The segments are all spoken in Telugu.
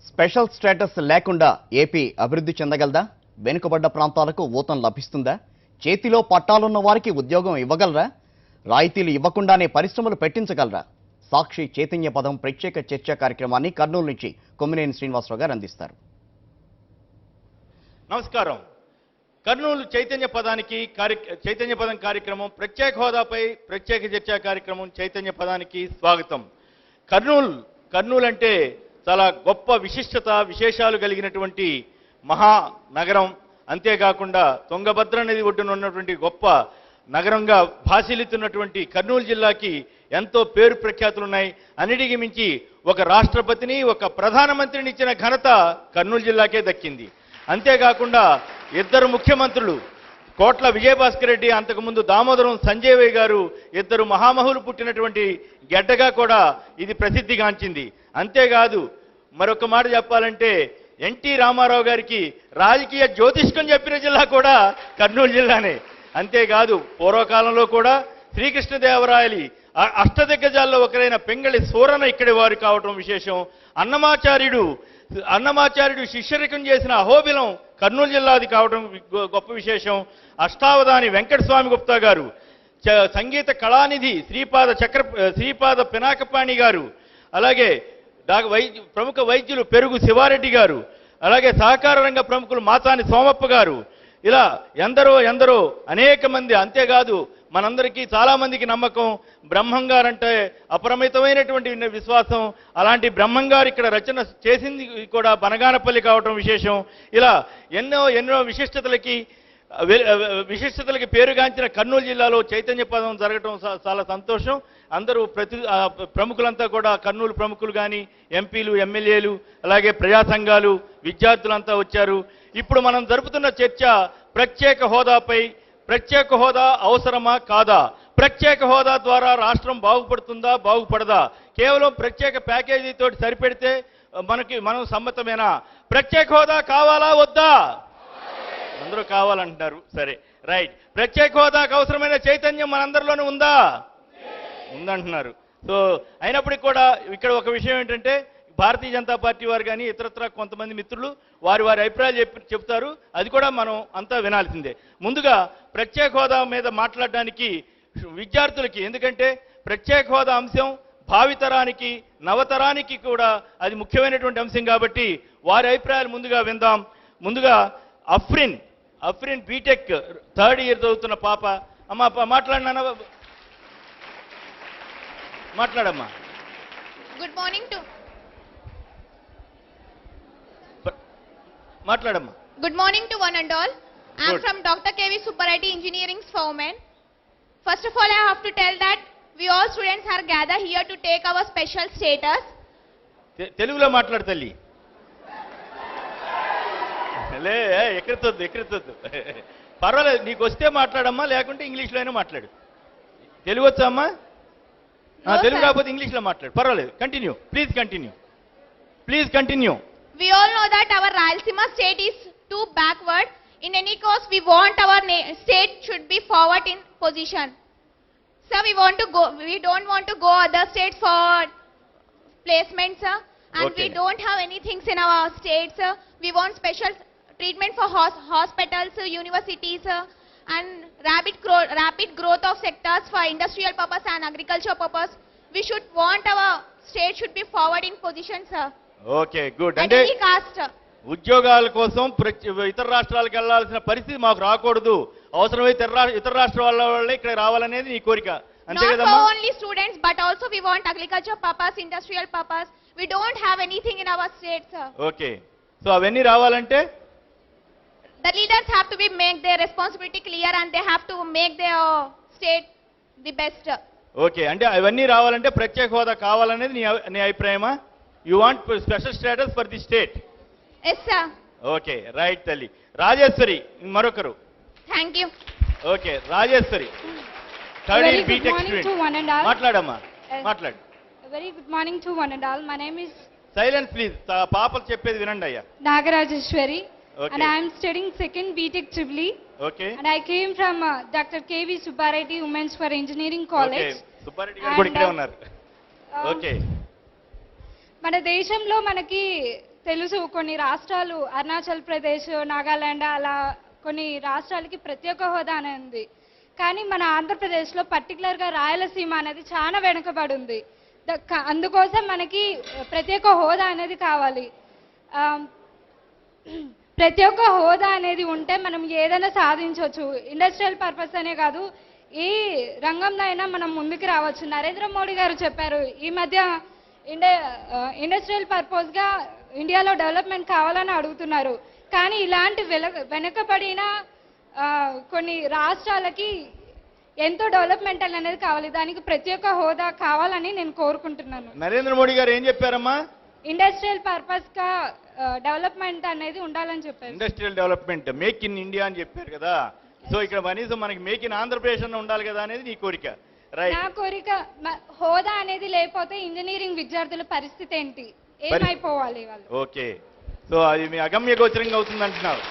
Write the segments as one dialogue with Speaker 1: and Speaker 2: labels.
Speaker 1: స్పెషల్ స్టేటస్ లేకుండా ఏపీ అభివృద్ధి చెందగలదా? వెనుకబడ్డ ప్రాంతాలకు ఊతం లభిస్తుందా? చేతిలో పట్టాలున్న వారికి ఉద్యోగం ఇవ్వగలరా? రాయితీలు ఇవ్వకుండానే పరిశ్రమలు పెట్టించగలరా? సాక్షి చైతన్య పదం ప్రత్యేక చర్చా కార్యక్రమాన్ని కర్నూలు నుంచి కొమ్మినేని శ్రీనివాసరావు గారు అందిస్తారు.
Speaker 2: నమస్కారం. కర్నూలు చైతన్య పదం కార్యక్రమం ప్రత్యేక హోదాపై ప్రత్యేక చర్చా కార్యక్రమం చైతన్య పదానికి స్వాగతం. కర్నూలు అంటే చాలా గొప్ప విశేషాలు కలిగినటువంటి మహానగరం. అంతేకాకుండా తుంగభద్ర నది ఒడ్డున ఉన్నటువంటి గొప్ప నగరంగా భాసిల్లుతున్నటువంటి కర్నూలు జిల్లాకి ఎంతో పేరు ప్రఖ్యాతులు ఉన్నాయి. అన్నిటికీ మించి ఒక రాష్ట్రపతిని, ఒక ప్రధానమంత్రిని ఇచ్చిన ఘనత కర్నూలు జిల్లాకే దక్కింది. అంతేకాకుండా ఇద్దరు ముఖ్యమంత్రులు, కోట్ల విజయభాస్కర్ రెడ్డి, అంతకుముందు దామోదరం సంజయ్ గారు, ఇద్దరు మహామహులు పుట్టినటువంటి గడ్డగా కూడా ఇది ప్రసిద్ధిగాంచింది. అంతేకాదు, మరొక మాట చెప్పాలంటే ఎన్టీ రామారావు గారికి రాజకీయ జ్యోతిష్కం చెప్పిన జిల్లా కూడా కర్నూలు జిల్లానే. అంతేకాదు, పూర్వకాలంలో కూడా శ్రీకృష్ణదేవరాయలి అష్టదిగ్గజాల్లో ఒకరైన పెంగళి సూరన ఇక్కడి వారు కావటం విశేషం. అన్నమాచార్యుడు శిష్యరికం చేసిన అహోబిలం కర్నూలు జిల్లాది కావడం గొప్ప విశేషం. అష్టావధాని వెంకటస్వామి గుప్తా గారు, సంగీత కళానిధి శ్రీపాద పినాకపాణి గారు, అలాగే ప్రముఖ వైద్యులు పెరుగు శివారెడ్డి గారు, అలాగే సహకార రంగ ప్రముఖులు మాతాని సోమప్ప గారు, ఇలా ఎందరో అనేక మంది. అంతేకాదు, మనందరికీ చాలా మందికి నమ్మకం బ్రహ్మంగారంటే అపరిమితమైనటువంటి విశ్వాసం. అలాంటి బ్రహ్మంగారు ఇక్కడ రచన చేసింది కూడా బనగానపల్లి కావటం విశేషం. ఇలా ఎన్నో విశిష్టతలకి పేరుగాంచిన కర్నూలు జిల్లాలో చైతన్య పదం జరగటం చాలా సంతోషం. అందరూ ప్రముఖులంతా కూడా, కర్నూలు ప్రముఖులు కానీ, ఎంపీలు, ఎమ్మెల్యేలు, అలాగే ప్రజా సంఘాలు, విద్యార్థులంతా వచ్చారు. ఇప్పుడు మనం జరుపుతున్న చర్చ ప్రత్యేక హోదాపై. ప్రత్యేక హోదా అవసరమా కాదా? ప్రత్యేక హోదా ద్వారా రాష్ట్రం బాగుపడుతుందా బాగుపడదా? కేవలం ప్రత్యేక ప్యాకేజీతో సరిపెడితే మనం సమ్మతమేనా? ప్రత్యేక హోదా కావాలా వద్దా? అందరూ కావాలంటున్నారు. సరే, రైట్. ప్రత్యేక హోదాకు అవసరమైన చైతన్యం మనందరిలోనూ ఉందంటున్నారు. సో అయినప్పటికీ కూడా ఇక్కడ ఒక విషయం ఏంటంటే, భారతీయ జనతా పార్టీ వారు కానీ ఇతరత్ర కొంతమంది మిత్రులు వారి అభిప్రాయాలు చెప్తారు. అది కూడా మనం అంతా వినాల్సిందే. ముందుగా ప్రత్యేక హోదా మీద మాట్లాడడానికి విద్యార్థులకి, ఎందుకంటే ప్రత్యేక హోదా అంశం భావితరానికి, నవతరానికి కూడా అది ముఖ్యమైనటువంటి అంశం కాబట్టి వారి అభిప్రాయాలు ముందుగా విందాం. ముందుగా అఫ్రిన్ బీటెక్ 3rd ఇయర్ చదువుతున్న పాప. అమ్మా, మాట్లాడమ్మా.
Speaker 3: గుడ్ మార్నింగ్ టు
Speaker 2: మాట్లాడమ్మా.
Speaker 3: Good morning to one and all. I am from Dr. K.V. Subbareddy Engineering for Women. First of all, I have to tell that we all students are gathered here to take our special status.
Speaker 2: తెలుగులో మాట్లాడు తల్లి. ఎక్కడొద్దు పర్వాలేదు, నీకు వస్తే మాట్లాడమ్మా, లేకుంటే ఇంగ్లీష్లో అయినా మాట్లాడు. తెలుగు వచ్చా అమ్మా? తెలుగు రాకపోతే ఇంగ్లీష్లో మాట్లాడు, పర్వాలేదు. Continue, please continue.
Speaker 3: We all know that our Rayalaseema state is too backward. In any case, we want our state should be forward in position. Sir, we don't want to go other states for placements, sir. And
Speaker 2: okay.
Speaker 3: We don't have anything in our states, sir. We want special treatment for hospitals, universities, and rapid growth of sectors for industrial purpose and agriculture purpose. We should want our state should be forward in position, sir.
Speaker 2: Okay, good. అంటే ఉద్యోగాల కోసం ఇతర రాష్ట్రాలకు వెళ్లాల్సిన పరిస్థితి మాకు రాకూడదు, అవసరమైతే ఇతర రాష్ట్రాల వాళ్ళే ఇక్కడ రావాలనేది నీ కోరిక, అంతే కదమ్మా?
Speaker 3: Not only students but also we want agriculture purpose, industrial purpose. We don't have anything in our state, sir.
Speaker 2: Okay, so అవన్నీ రావాలంటే
Speaker 3: the leaders have to make their responsibility clear and they have to make their state the best.
Speaker 2: Okay, అంటే అవన్నీ రావాలంటే ప్రత్యేక హోదా కావాలనేది నీ అభిప్రాయమా? You want special status for the state?
Speaker 3: Yes, sir.
Speaker 2: Okay, right, Tali. Rajeswari, మరొకరు.
Speaker 3: Thank you.
Speaker 2: Okay, Rajeswari. 3rd year BTech student. మాట్లాడమ్మా, మాట్లాడు.
Speaker 4: Very good morning to one and all. My name is
Speaker 2: Silence please. పాపలు చెప్పేది వినండి అయ్యా.
Speaker 4: Nagarajeshwari.
Speaker 2: Okay.
Speaker 4: And I am studying 2nd BTech Triply.
Speaker 2: Okay.
Speaker 4: And I came from Dr. K.V. Subbareddy Women's for Engineering College.
Speaker 2: Okay. Subbareddy గారు కూడా ఇక్కడే ఉన్నారు. Okay.
Speaker 4: మన దేశంలో మనకి తెలుసు కొన్ని రాష్ట్రాలు అరుణాచల్ ప్రదేశ్, నాగాలాండ్ అలా కొన్ని రాష్ట్రాలకి ప్రత్యేక హోదా అనేది ఉంది. కానీ మన ఆంధ్రప్రదేశ్లో పర్టికులర్గా రాయలసీమ అనేది చాలా వెనుకబడి ఉంది. అందుకోసం మనకి ప్రత్యేక హోదా అనేది కావాలి. ప్రత్యేక హోదా అనేది ఉంటే మనం ఏదైనా సాధించవచ్చు. ఇండస్ట్రియల్ పర్పస్ అనే కాదు, ఈ రంగంలో అయినా మనం ముందుకు రావచ్చు. నరేంద్ర మోడీ గారు చెప్పారు ఈ మధ్య ఇండస్ట్రియల్ పర్పస్గా ఇండియాలో డెవలప్మెంట్ కావాలని అడుగుతున్నారు. కానీ ఇలాంటి వెనుకబడిన కొన్ని రాష్ట్రాలకి ఎంతో డెవలప్మెంట్ అనేది కావాలి. దానికి ప్రత్యేక హోదా కావాలని నేను కోరుకుంటున్నాను.
Speaker 2: నరేంద్ర మోడీ గారు ఏం చెప్పారమ్మా?
Speaker 4: ఇండస్ట్రియల్ పర్పస్ గా డెవలప్మెంట్ అనేది ఉండాలని చెప్పారు.
Speaker 2: Industrial development, make in India అని చెప్పారు కదా. సో ఇక్కడ కనీసం మనకి మేక్ ఇన్ ఆంధ్రప్రదేశ్ అన్న ఉండాలి కదా అనేది నీ కోరిక, రైట్?
Speaker 4: నా కోరిక. హోదా అనేది లేకపోతే ఇంజనీరింగ్ విద్యార్థుల పరిస్థితి ఏంటి, ఏమైపోవాలి వాళ్ళు?
Speaker 2: ఓకే, సో అది మీ అగమ్య గోచరంగా అవుతుంది అంటున్నారు,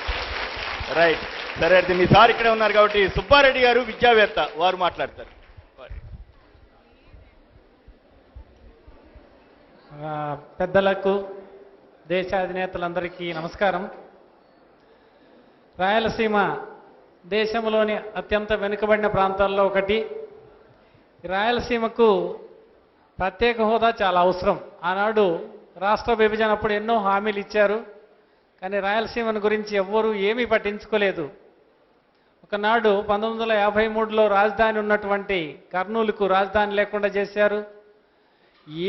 Speaker 2: రైట్? సరే, అయితే మీ సార్ ఇక్కడే ఉన్నారు కాబట్టి సుబ్బారెడ్డి గారు విద్యావేత్త, వారు మాట్లాడతారు.
Speaker 5: పెద్దలకు, దేశాధినేతలందరికీ నమస్కారం. రాయలసీమ దేశంలోని అత్యంత వెనుకబడిన ప్రాంతాల్లో ఒకటి. రాయలసీమకు ప్రత్యేక హోదా చాలా అవసరం. ఆనాడు రాష్ట్ర విభజన అప్పుడు ఎన్నో హామీలు ఇచ్చారు, కానీ రాయలసీమను గురించి ఎవ్వరూ ఏమీ పట్టించుకోలేదు. ఒకనాడు 1953లో రాజధాని ఉన్నటువంటి కర్నూలుకు రాజధాని లేకుండా చేశారు.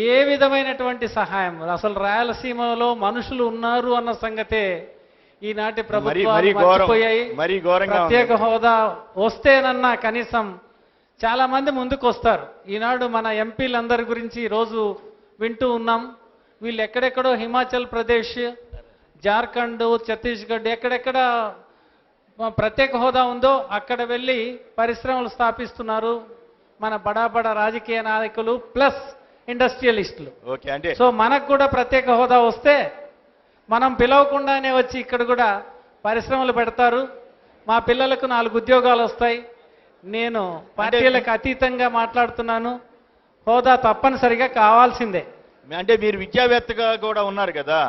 Speaker 5: ఏ విధమైనటువంటి సహాయం, అసలు రాయలసీమలో మనుషులు ఉన్నారు అన్న సంగతే ఈనాటి ప్రభుత్వాలు మర్చిపోయాయి. ప్రత్యేక హోదా వస్తేనన్నా కనీసం చాలా మంది ముందుకు వస్తారు. ఈనాడు మన ఎంపీలందరి గురించి రోజు వింటూ ఉన్నాం. వీళ్ళు ఎక్కడెక్కడో హిమాచల్ ప్రదేశ్, జార్ఖండ్, ఛత్తీస్గఢ్ ఎక్కడెక్కడ ప్రత్యేక హోదా ఉందో అక్కడ వెళ్ళి పరిశ్రమలు స్థాపిస్తున్నారు మన బడా రాజకీయ నాయకులు ప్లస్ ఇండస్ట్రియలిస్టులు. సో మనకు కూడా ప్రత్యేక హోదా వస్తే మనం పిలవకుండానే వచ్చి ఇక్కడ కూడా పరిశ్రమలు పెడతారు, మా పిల్లలకు 4 ఉద్యోగాలు వస్తాయి. నేను పార్టీలకు అతీతంగా మాట్లాడుతున్నాను, హోదా తప్పనిసరిగా కావాల్సిందే.
Speaker 2: అంటే మీరు విద్యావేత్తగా కూడా ఉన్నారు కదా,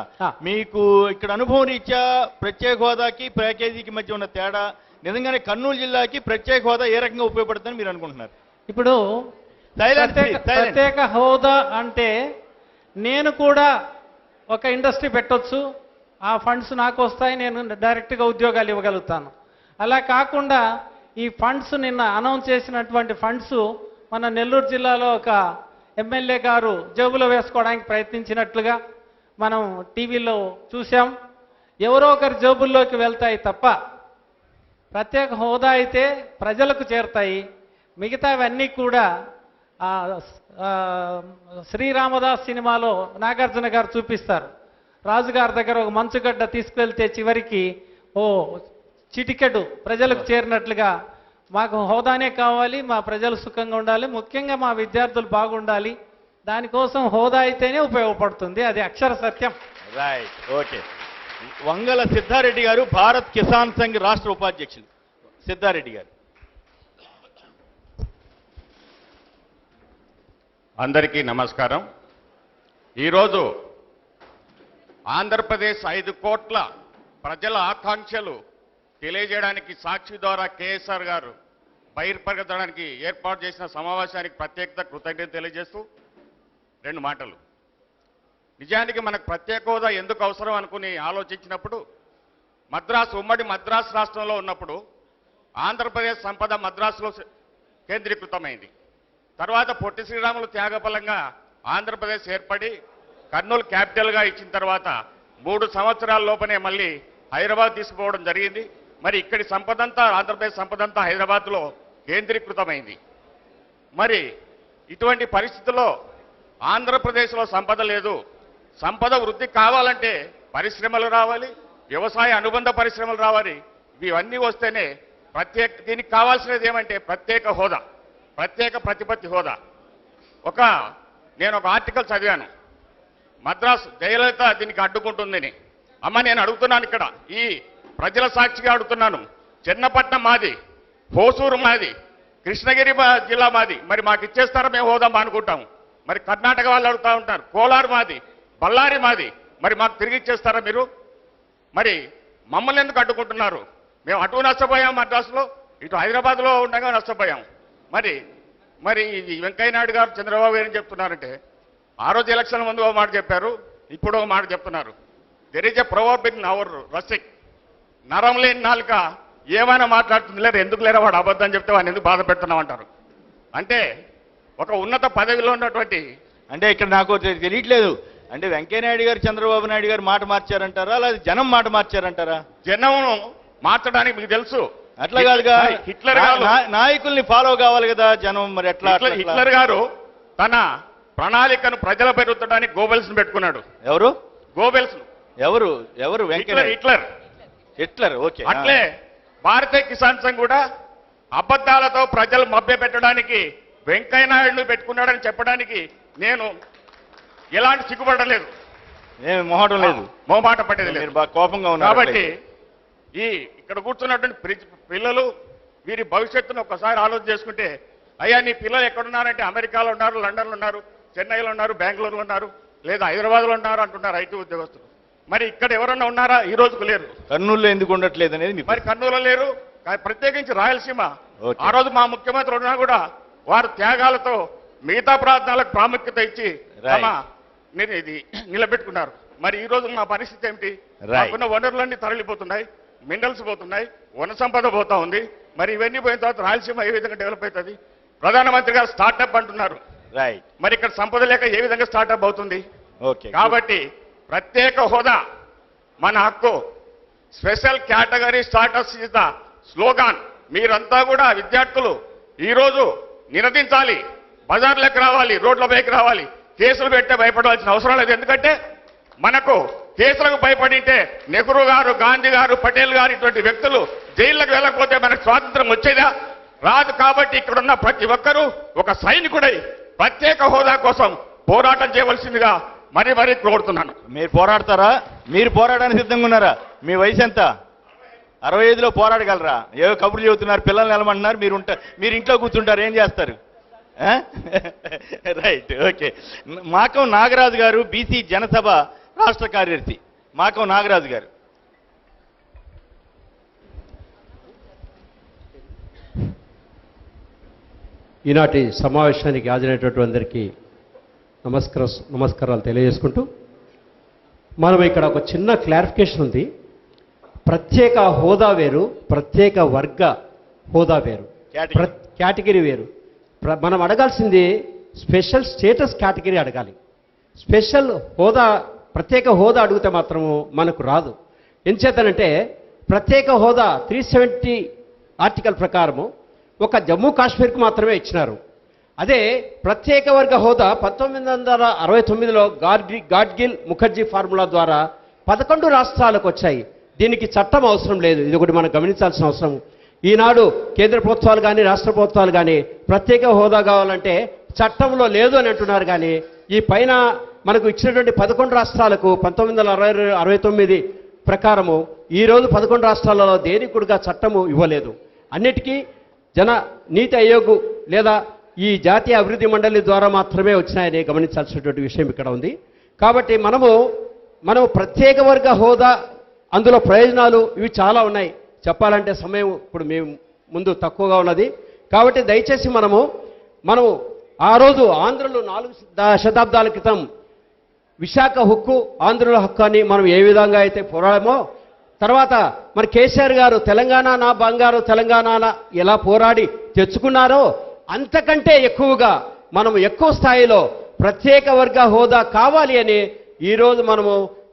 Speaker 2: మీకు ఇక్కడ అనుభవం రీత్యా ప్రత్యేక హోదాకి ప్యాకేజీకి మధ్య ఉన్న తేడా, నిజంగానే కర్నూలు జిల్లాకి ప్రత్యేక హోదా ఏ రకంగా ఉపయోగపడుతుందని మీరు అనుకుంటున్నారు?
Speaker 5: ఇప్పుడు ప్రత్యేక హోదా అంటే నేను కూడా ఒక ఇండస్ట్రీ పెట్టొచ్చు, ఆ ఫండ్స్ నాకు వస్తాయి, నేను డైరెక్ట్గా ఉద్యోగాలు ఇవ్వగలుగుతాను. అలా కాకుండా ఈ ఫండ్స్ నిన్న అనౌన్స్ చేసినటువంటి ఫండ్స్ మన నెల్లూరు జిల్లాలో ఒక ఎమ్మెల్యే గారు జేబులో వేసుకోవడానికి ప్రయత్నించినట్లుగా మనం టీవీలో చూసాం. ఎవరో ఒకరి జేబుల్లోకి వెళ్తాయి తప్ప ప్రత్యేక హోదా అయితే ప్రజలకు చేరుతాయి. మిగతావన్నీ కూడా శ్రీరామదాస్ సినిమాలో నాగార్జున గారు చూపిస్తారు. రాజుగారి దగ్గర ఒక మంచుగడ్డ తీసుకువెళ్తే చివరికి చిటికెడు ప్రజలకు చేరినట్లుగా మాకు హోదానే కావాలి, మా ప్రజలు సుఖంగా ఉండాలి, ముఖ్యంగా మా విద్యార్థులు బాగుండాలి. దానికోసం హోదా అయితేనే ఉపయోగపడుతుంది, అది అక్షర సత్యం.
Speaker 2: Right, okay. వంగల సిద్ధారెడ్డి గారు, భారత్ కిసాన్ సంఘ్ రాష్ట్ర ఉపాధ్యక్షులు. సిద్ధారెడ్డి గారు.
Speaker 6: అందరికీ నమస్కారం. ఈరోజు ఆంధ్రప్రదేశ్ 5 కోట్ల ప్రజల ఆకాంక్షలు తెలియజేయడానికి సాక్షి ద్వారా కేఎస్ఆర్ గారు బహిర్గతడానికి ఏర్పాటు చేసిన సమావేశానికి ప్రత్యేకత కృతజ్ఞత తెలియజేస్తూ 2 మాటలు. నిజానికి మనకు ప్రత్యేక హోదా ఎందుకు అవసరం అనుకుని ఆలోచించినప్పుడు ఉమ్మడి మద్రాసు రాష్ట్రంలో ఉన్నప్పుడు ఆంధ్రప్రదేశ్ సంపద మద్రాసులో కేంద్రీకృతమైంది. తర్వాత పొట్టి శ్రీరాములు త్యాగఫలంగా ఆంధ్రప్రదేశ్ ఏర్పడి కర్నూలు క్యాపిటల్గా ఇచ్చిన తర్వాత 3 సంవత్సరాల లోపనే మళ్ళీ హైదరాబాద్ తీసుకుపోవడం జరిగింది. మరి ఇక్కడి సంపదంతా, ఆంధ్రప్రదేశ్ సంపదంతా హైదరాబాద్లో కేంద్రీకృతమైంది. మరి ఇటువంటి పరిస్థితుల్లో ఆంధ్రప్రదేశ్లో సంపద లేదు. సంపద వృద్ధి కావాలంటే పరిశ్రమలు రావాలి, వ్యవసాయ అనుబంధ పరిశ్రమలు రావాలి. ఇవన్నీ వస్తేనే దీనికి కావాల్సినది ఏమంటే ప్రత్యేక హోదా, ప్రత్యేక ప్రతిపత్తి హోదా. నేను ఒక ఆర్టికల్ చదివాను, మద్రాసు జయలలిత దీనికి అడ్డుకుంటుందని. అమ్మ, నేను అడుగుతున్నాను, ఇక్కడ ఈ ప్రజల సాక్షిగా అడుగుతున్నాను. చెన్నపట్నం మాది, హోసూరు మాది, కృష్ణగిరి జిల్లా మాది. మరి మాకు ఇచ్చేస్తారా? మేము హోదా అనుకుంటాము. మరి కర్ణాటక వాళ్ళు అడుగుతూ ఉంటారు, కోలారు మాది, బళ్ళారి మాది. మరి మాకు తిరిగి ఇచ్చేస్తారా మీరు? మరి మమ్మల్ని ఎందుకు అడ్డుకుంటున్నారు? మేము అటు నష్టపోయాం మద్రాసులో, ఇటు హైదరాబాద్లో ఉండగా నష్టపోయాం. మరి ఈ వెంకయ్య నాయుడు గారు చంద్రబాబు ఏం చెప్తున్నారంటే, ఆ రోజు ఎలక్షన్ ముందు ఒక మాట చెప్పారు, ఇప్పుడు ఒక మాట చెప్తున్నారు. There is a proverb in our Rasikh, నరం లేని నాలుక ఏమైనా మాట్లాడుతుంది లేరు, ఎందుకు లేరా వాడు అబద్ధం చెప్తే వాడిని ఎందుకు బాధ పెడుతున్నాం అంటారు. అంటే ఒక ఉన్నత పదవిలో ఉన్నటువంటి
Speaker 2: అంటే ఇక్కడ నాకు తెలియట్లేదు, అంటే వెంకయ్యనాయుడు గారు చంద్రబాబు నాయుడు గారు మాట మార్చారంటారా, లేదా జనం మాట మార్చారంటారా?
Speaker 6: జనం మార్చడానికి మీకు తెలుసు,
Speaker 2: అట్లా కాదుగా,
Speaker 6: హిట్లర్ గారు
Speaker 2: నాయకుల్ని ఫాలో కావాలి కదా జనం, మరి ఎట్లా?
Speaker 6: హిట్లర్ గారు తన ప్రణాళికను ప్రజలపై రుద్దడానికి గోబెల్స్ పెట్టుకున్నాడు.
Speaker 2: ఎవరు
Speaker 6: గోబెల్స్?
Speaker 2: ఎవరు హిట్లర్. ఓకే.
Speaker 6: అట్లే భారతీయ కిసాన్ సంఘ్ కూడా అబద్ధాలతో ప్రజలు మభ్య పెట్టడానికి వెంకయ్య నాయుడును పెట్టుకున్నాడని చెప్పడానికి నేను ఎలాంటి సిగ్గుపడలేదు,
Speaker 2: మొహటం లేదు,
Speaker 6: మొహమాట పట్టేది లేదు.
Speaker 2: బాగా కోపంగా ఉన్నారు.
Speaker 6: కాబట్టి ఇక్కడ కూర్చున్నటువంటి పిల్లలు వీరి భవిష్యత్తును ఒక్కసారి ఆలోచన చేసుకుంటే, అయ్యా నీ పిల్లలు ఎక్కడున్నారంటే అమెరికాలో ఉన్నారు, లండన్లో ఉన్నారు, చెన్నైలో ఉన్నారు, బెంగళూరులో ఉన్నారు, లేదా హైదరాబాద్లో ఉన్నారు అంటున్నారు ఐటీ ఉద్యోగస్తులు. మరి ఇక్కడ ఎవరన్నా ఉన్నారా? ఈ రోజుకు లేరు.
Speaker 2: కర్నూలులో ఎందుకు ఉండట్లేదు అనేది
Speaker 6: మరి కర్నూలులో లేరు, ప్రత్యేకించి రాయలసీమ. ఆ రోజు మా ముఖ్యమంత్రి ఉన్నా కూడా వారు త్యాగాలతో మిగతా ప్రాంతాలకు ప్రాముఖ్యత ఇచ్చి ఇది నిలబెట్టుకున్నారు. మరి ఈ రోజు మా పరిస్థితి ఏమిటి? మాకున్న వనరులన్నీ తరలిపోతున్నాయి, మినరల్స్ పోతున్నాయి, వన సంపద పోతా ఉంది. మరి ఇవన్నీ పోయిన తర్వాత రాయలసీమ ఏ విధంగా డెవలప్ అవుతుంది? ప్రధానమంత్రి గారు స్టార్టప్ అంటున్నారు, మరి ఇక్కడ సంపద లేక ఏ విధంగా స్టార్టప్ అవుతుంది? కాబట్టి ప్రత్యేక హోదా మన హక్కు. Special category status is the slogan. మీరంతా కూడా విద్యార్థులు ఈరోజు నినదించాలి, బజార్లకు రావాలి, రోడ్లపైకి రావాలి. కేసులు పెట్టే భయపడవలసిన అవసరం లేదు. ఎందుకంటే మనకు కేసులకు భయపడింటే నెహ్రూ గారు, గాంధీ గారు, పటేల్ గారు ఇటువంటి వ్యక్తులు జైళ్లకు వెళ్ళకపోతే మనకు స్వాతంత్రం వచ్చేదా? రాదు. కాబట్టి ఇక్కడున్న ప్రతి ఒక్కరూ ఒక సైనికుడై ప్రత్యేక హోదా కోసం పోరాటం చేయవలసిందిగా మరీ కోరుతున్నాను.
Speaker 2: మీరు పోరాడతారా? మీరు పోరాడడానికి సిద్ధంగా ఉన్నారా? మీ వయసు ఎంత? 65లో పోరాడగలరా? ఏవో కబుర్లు చెబుతున్నారు, పిల్లల్ని వెళ్ళమంటున్నారు, మీరు ఇంట్లో కూర్చుంటారు, ఏం చేస్తారు? Right, okay. మాకం నాగరాజు గారు, బీసీ జనసభ రాష్ట్ర కార్యదర్శి. మాకం నాగరాజు గారు.
Speaker 7: ఈనాటి సమావేశానికి హాజరైనటువంటి అందరికీ నమస్కారాలు తెలియజేసుకుంటూ, మనం ఇక్కడ ఒక చిన్న క్లారిఫికేషన్ ఉంది. ప్రత్యేక హోదా వేరు, ప్రత్యేక వర్గ హోదా వేరు, కేటగిరీ వేరు. మనం అడగాల్సింది స్పెషల్ స్టేటస్ కేటగిరీ అడగాలి. స్పెషల్ హోదా, ప్రత్యేక హోదా అడిగితే మాత్రము మనకు రాదు. ఎంచేతనంటే ప్రత్యేక హోదా 370 ఆర్టికల్ ప్రకారము ఒక జమ్మూ కాశ్మీర్కు మాత్రమే ఇచ్చినారు. అదే ప్రత్యేక వర్గ హోదా 1969లో గాడ్గిల్ ముఖర్జీ ఫార్ములా ద్వారా 11 రాష్ట్రాలకు వచ్చాయి. దీనికి చట్టం అవసరం లేదు. ఇది ఒకటి మనం గమనించాల్సిన అవసరం. ఈనాడు కేంద్ర ప్రభుత్వాలు కానీ రాష్ట్ర ప్రభుత్వాలు కానీ ప్రత్యేక హోదా కావాలంటే చట్టంలో లేదు అని అంటున్నారు. కానీ ఈ పైన మనకు ఇచ్చినటువంటి 11 రాష్ట్రాలకు 1969 ప్రకారము ఈరోజు 11 రాష్ట్రాలలో దేనికి కూడా చట్టము ఇవ్వలేదు. అన్నిటికీ నీతి ఆయోగ్ లేదా ఈ జాతీయ అభివృద్ధి మండలి ద్వారా మాత్రమే వచ్చినాయని గమనించాల్సినటువంటి విషయం ఇక్కడ ఉంది. కాబట్టి మనం ప్రత్యేక వర్గ హోదా, అందులో ప్రయోజనాలు ఇవి చాలా ఉన్నాయి. చెప్పాలంటే సమయం ఇప్పుడు మేము ముందు తక్కువగా ఉన్నది. కాబట్టి దయచేసి మనము ఆ రోజు ఆంధ్రులు 4 శతాబ్దాల క్రితం విశాఖ హక్కు, ఆంధ్రుల హక్కు అని మనం ఏ విధంగా అయితే పోరాడామో, తర్వాత మరి కేసీఆర్ గారు తెలంగాణ నా బంగారు తెలంగాణ ఎలా పోరాడి తెచ్చుకున్నారో అంతకంటే ఎక్కువగా మనం ఎక్కువ స్థాయిలో ప్రత్యేక వర్గ హోదా కావాలి అని ఈరోజు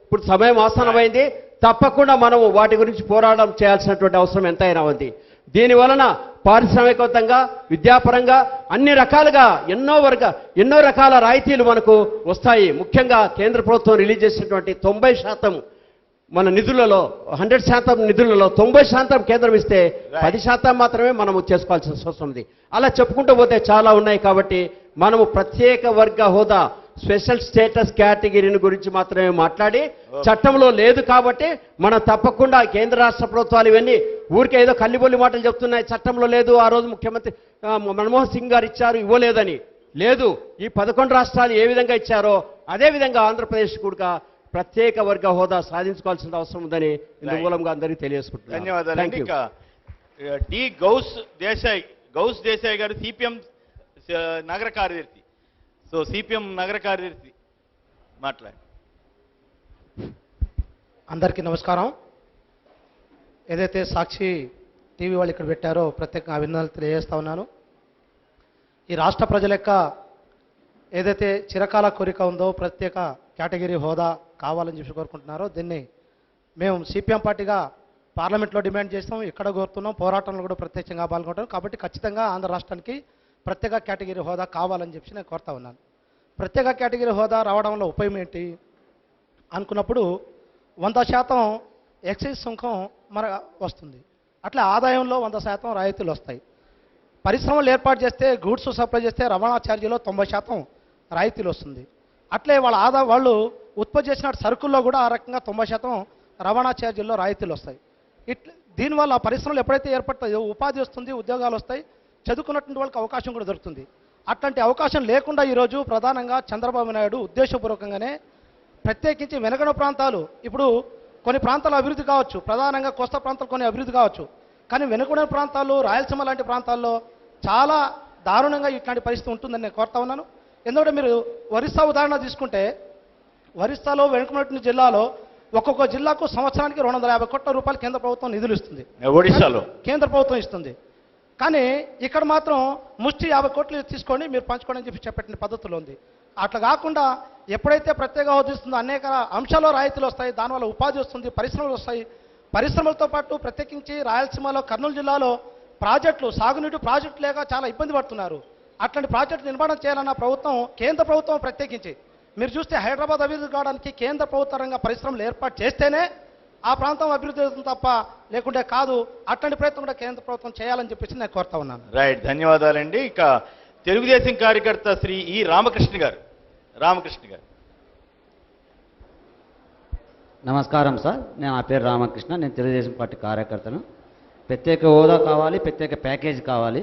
Speaker 7: ఇప్పుడు సమయం ఆసన్నమైంది. తప్పకుండా మనము వాటి గురించి పోరాటం చేయాల్సినటువంటి అవసరం ఎంతైనా ఉంది. దీనివలన పారిశ్రామికవంతంగా, విద్యాపరంగా అన్ని రకాలుగా ఎన్నో రకాల రాయితీలు మనకు వస్తాయి. ముఖ్యంగా కేంద్ర ప్రభుత్వం రిలీజ్ చేసినటువంటి 90% మన నిధులలో 100% నిధులలో 90% కేంద్రం ఇస్తే 10% మాత్రమే మనము చేసుకోవాల్సిన అవసరం ఉంది. అలా చెప్పుకుంటూ పోతే చాలా ఉన్నాయి. కాబట్టి మనము ప్రత్యేక వర్గ హోదా, స్పెషల్ స్టేటస్ కేటగిరీని గురించి మాత్రమే మాట్లాడి, చట్టంలో లేదు కాబట్టి మనం తప్పకుండా కేంద్ర రాష్ట్ర ప్రభుత్వాలు ఇవన్నీ ఊరికే ఏదో కల్లిబొల్లి మాటలు చెప్తున్నాయి. చట్టంలో లేదు, ఆ రోజు ముఖ్యమంత్రి మన్మోహన్ సింగ్ గారు ఇచ్చారు, ఇవ్వలేదని లేదు. ఈ 11 రాష్ట్రాలు ఏ విధంగా ఇచ్చారో అదేవిధంగా ఆంధ్రప్రదేశ్ కూడా ప్రత్యేక వర్గ హోదా సాధించుకోవాల్సిన అవసరం ఉందని ఇందు మూలంగా అందరికీ తెలియజేసుకుంటున్నాను.
Speaker 2: ధన్యవాదాలండి.
Speaker 7: Thank you.
Speaker 2: ఇక డి గౌస్ దేశాయ్ గారు సిపిఎం నగర కార్యదర్శి. సో సిపిఎం నగర కార్యదర్శి మాట్లాడి.
Speaker 8: అందరికీ నమస్కారం. ఏదైతే సాక్షి టీవీ వాళ్ళు ఇక్కడ పెట్టారో ప్రత్యేక అభినందనలు తెలియజేస్తా ఉన్నాను. ఈ రాష్ట్ర ప్రజల యొక్క ఏదైతే చిరకాల కోరిక ఉందో ప్రత్యేక కేటగిరీ హోదా కావాలని చెప్పి కోరుకుంటున్నారో దీన్ని మేము సిపిఎం పార్టీగా పార్లమెంట్లో డిమాండ్ చేస్తాం, ఇక్కడ కోరుతున్నాం, పోరాటంలో కూడా ప్రత్యక్షంగా పాల్గొంటాం. కాబట్టి ఖచ్చితంగా ఆంధ్ర రాష్ట్రానికి ప్రత్యేక కేటగిరీ హోదా కావాలని చెప్పి నేను కోరుతా ఉన్నాను. ప్రత్యేక కేటగిరీ హోదా రావడంలో ఉపయోగం ఏంటి అనుకున్నప్పుడు 100% ఎక్సైజ్ సుంకం మన వస్తుంది. అట్లా ఆదాయంలో 100% రాయితీలు వస్తాయి. పరిశ్రమలు ఏర్పాటు చేస్తే, గూడ్స్ సప్లై చేస్తే రవాణా ఛార్జీలో 90% రాయితీలు వస్తుంది. అట్లే వాళ్ళు ఉత్పత్తి చేసిన సరుకుల్లో కూడా ఆ రకంగా 90% రవాణా ఛార్జీల్లో రాయితీలు వస్తాయి. దీనివల్ల పరిశ్రమలు ఎప్పుడైతే ఏర్పడతాయో ఉపాధి వస్తుంది, ఉద్యోగాలు వస్తాయి, చదువుకున్నటువంటి వాళ్ళకి అవకాశం కూడా దొరుకుతుంది. అట్లాంటి అవకాశం లేకుండా ఈరోజు ప్రధానంగా చంద్రబాబు నాయుడు ఉద్దేశపూర్వకంగానే ప్రత్యేకించి వెనుకబడిన ప్రాంతాలు, ఇప్పుడు కొన్ని ప్రాంతాలు అభివృద్ధి కావచ్చు, ప్రధానంగా కోస్తా ప్రాంతాలు కొన్ని అభివృద్ధి కావచ్చు, కానీ వెనుకబడిన ప్రాంతాలు, రాయలసీమ లాంటి ప్రాంతాల్లో చాలా దారుణంగా ఇట్లాంటి పరిస్థితి ఉంటుందని నేను కోరుతా ఉన్నాను. ఎందుకంటే మీరు ఒరిస్సా ఉదాహరణ తీసుకుంటే, ఒరిస్సాలో వెనుకబడిన జిల్లాలో ఒక్కొక్క జిల్లాకు సంవత్సరానికి 250 కోట్ల రూపాయలు కేంద్ర ప్రభుత్వం నిధులు ఇస్తుంది.
Speaker 2: ఒడిశాలో
Speaker 8: కేంద్ర ప్రభుత్వం ఇస్తుంది. కానీ ఇక్కడ మాత్రం ముష్టి 50 కోట్లు తీసుకోండి మీరు పంచుకోండి అని చెప్పి చెప్పిన పద్ధతిలో ఉంది. అట్లా కాకుండా ఎప్పుడైతే ప్రత్యేక హోదా ఇస్తుందో అనేక అంశాల్లో రాయితీలు వస్తాయి, దానివల్ల ఉపాధి వస్తుంది, పరిశ్రమలు వస్తాయి. పరిశ్రమలతో పాటు ప్రత్యేకించి రాయలసీమలో కర్నూలు జిల్లాలో ప్రాజెక్టులు, సాగునీటి ప్రాజెక్టులు లేక చాలా ఇబ్బంది పడుతున్నారు. అట్లాంటి ప్రాజెక్టు నిర్మాణం చేయాలన్న ప్రభుత్వం, కేంద్ర ప్రభుత్వం ప్రత్యేకించి మీరు చూస్తే హైదరాబాద్ అభివృద్ధి కావడానికి కేంద్ర ప్రభుత్వ రంగ పరిశ్రమలు ఏర్పాటు చేస్తేనే ఆ ప్రాంతం అభివృద్ధి అవుతుంది తప్ప లేకుంటే కాదు. అట్లాంటి ప్రయత్నం కూడా కేంద్ర ప్రభుత్వం చేయాలని చెప్పేసి నేను కోరుతా ఉన్నాను.
Speaker 2: రైట్, ధన్యవాదాలండి. ఇక తెలుగుదేశం కార్యకర్త శ్రీ ఈ రామకృష్ణ గారు.
Speaker 9: నమస్కారం సార్, నా పేరు రామకృష్ణ, నేను తెలుగుదేశం పార్టీ కార్యకర్తను. ప్రత్యేక హోదా కావాలి, ప్రత్యేక ప్యాకేజ్ కావాలి.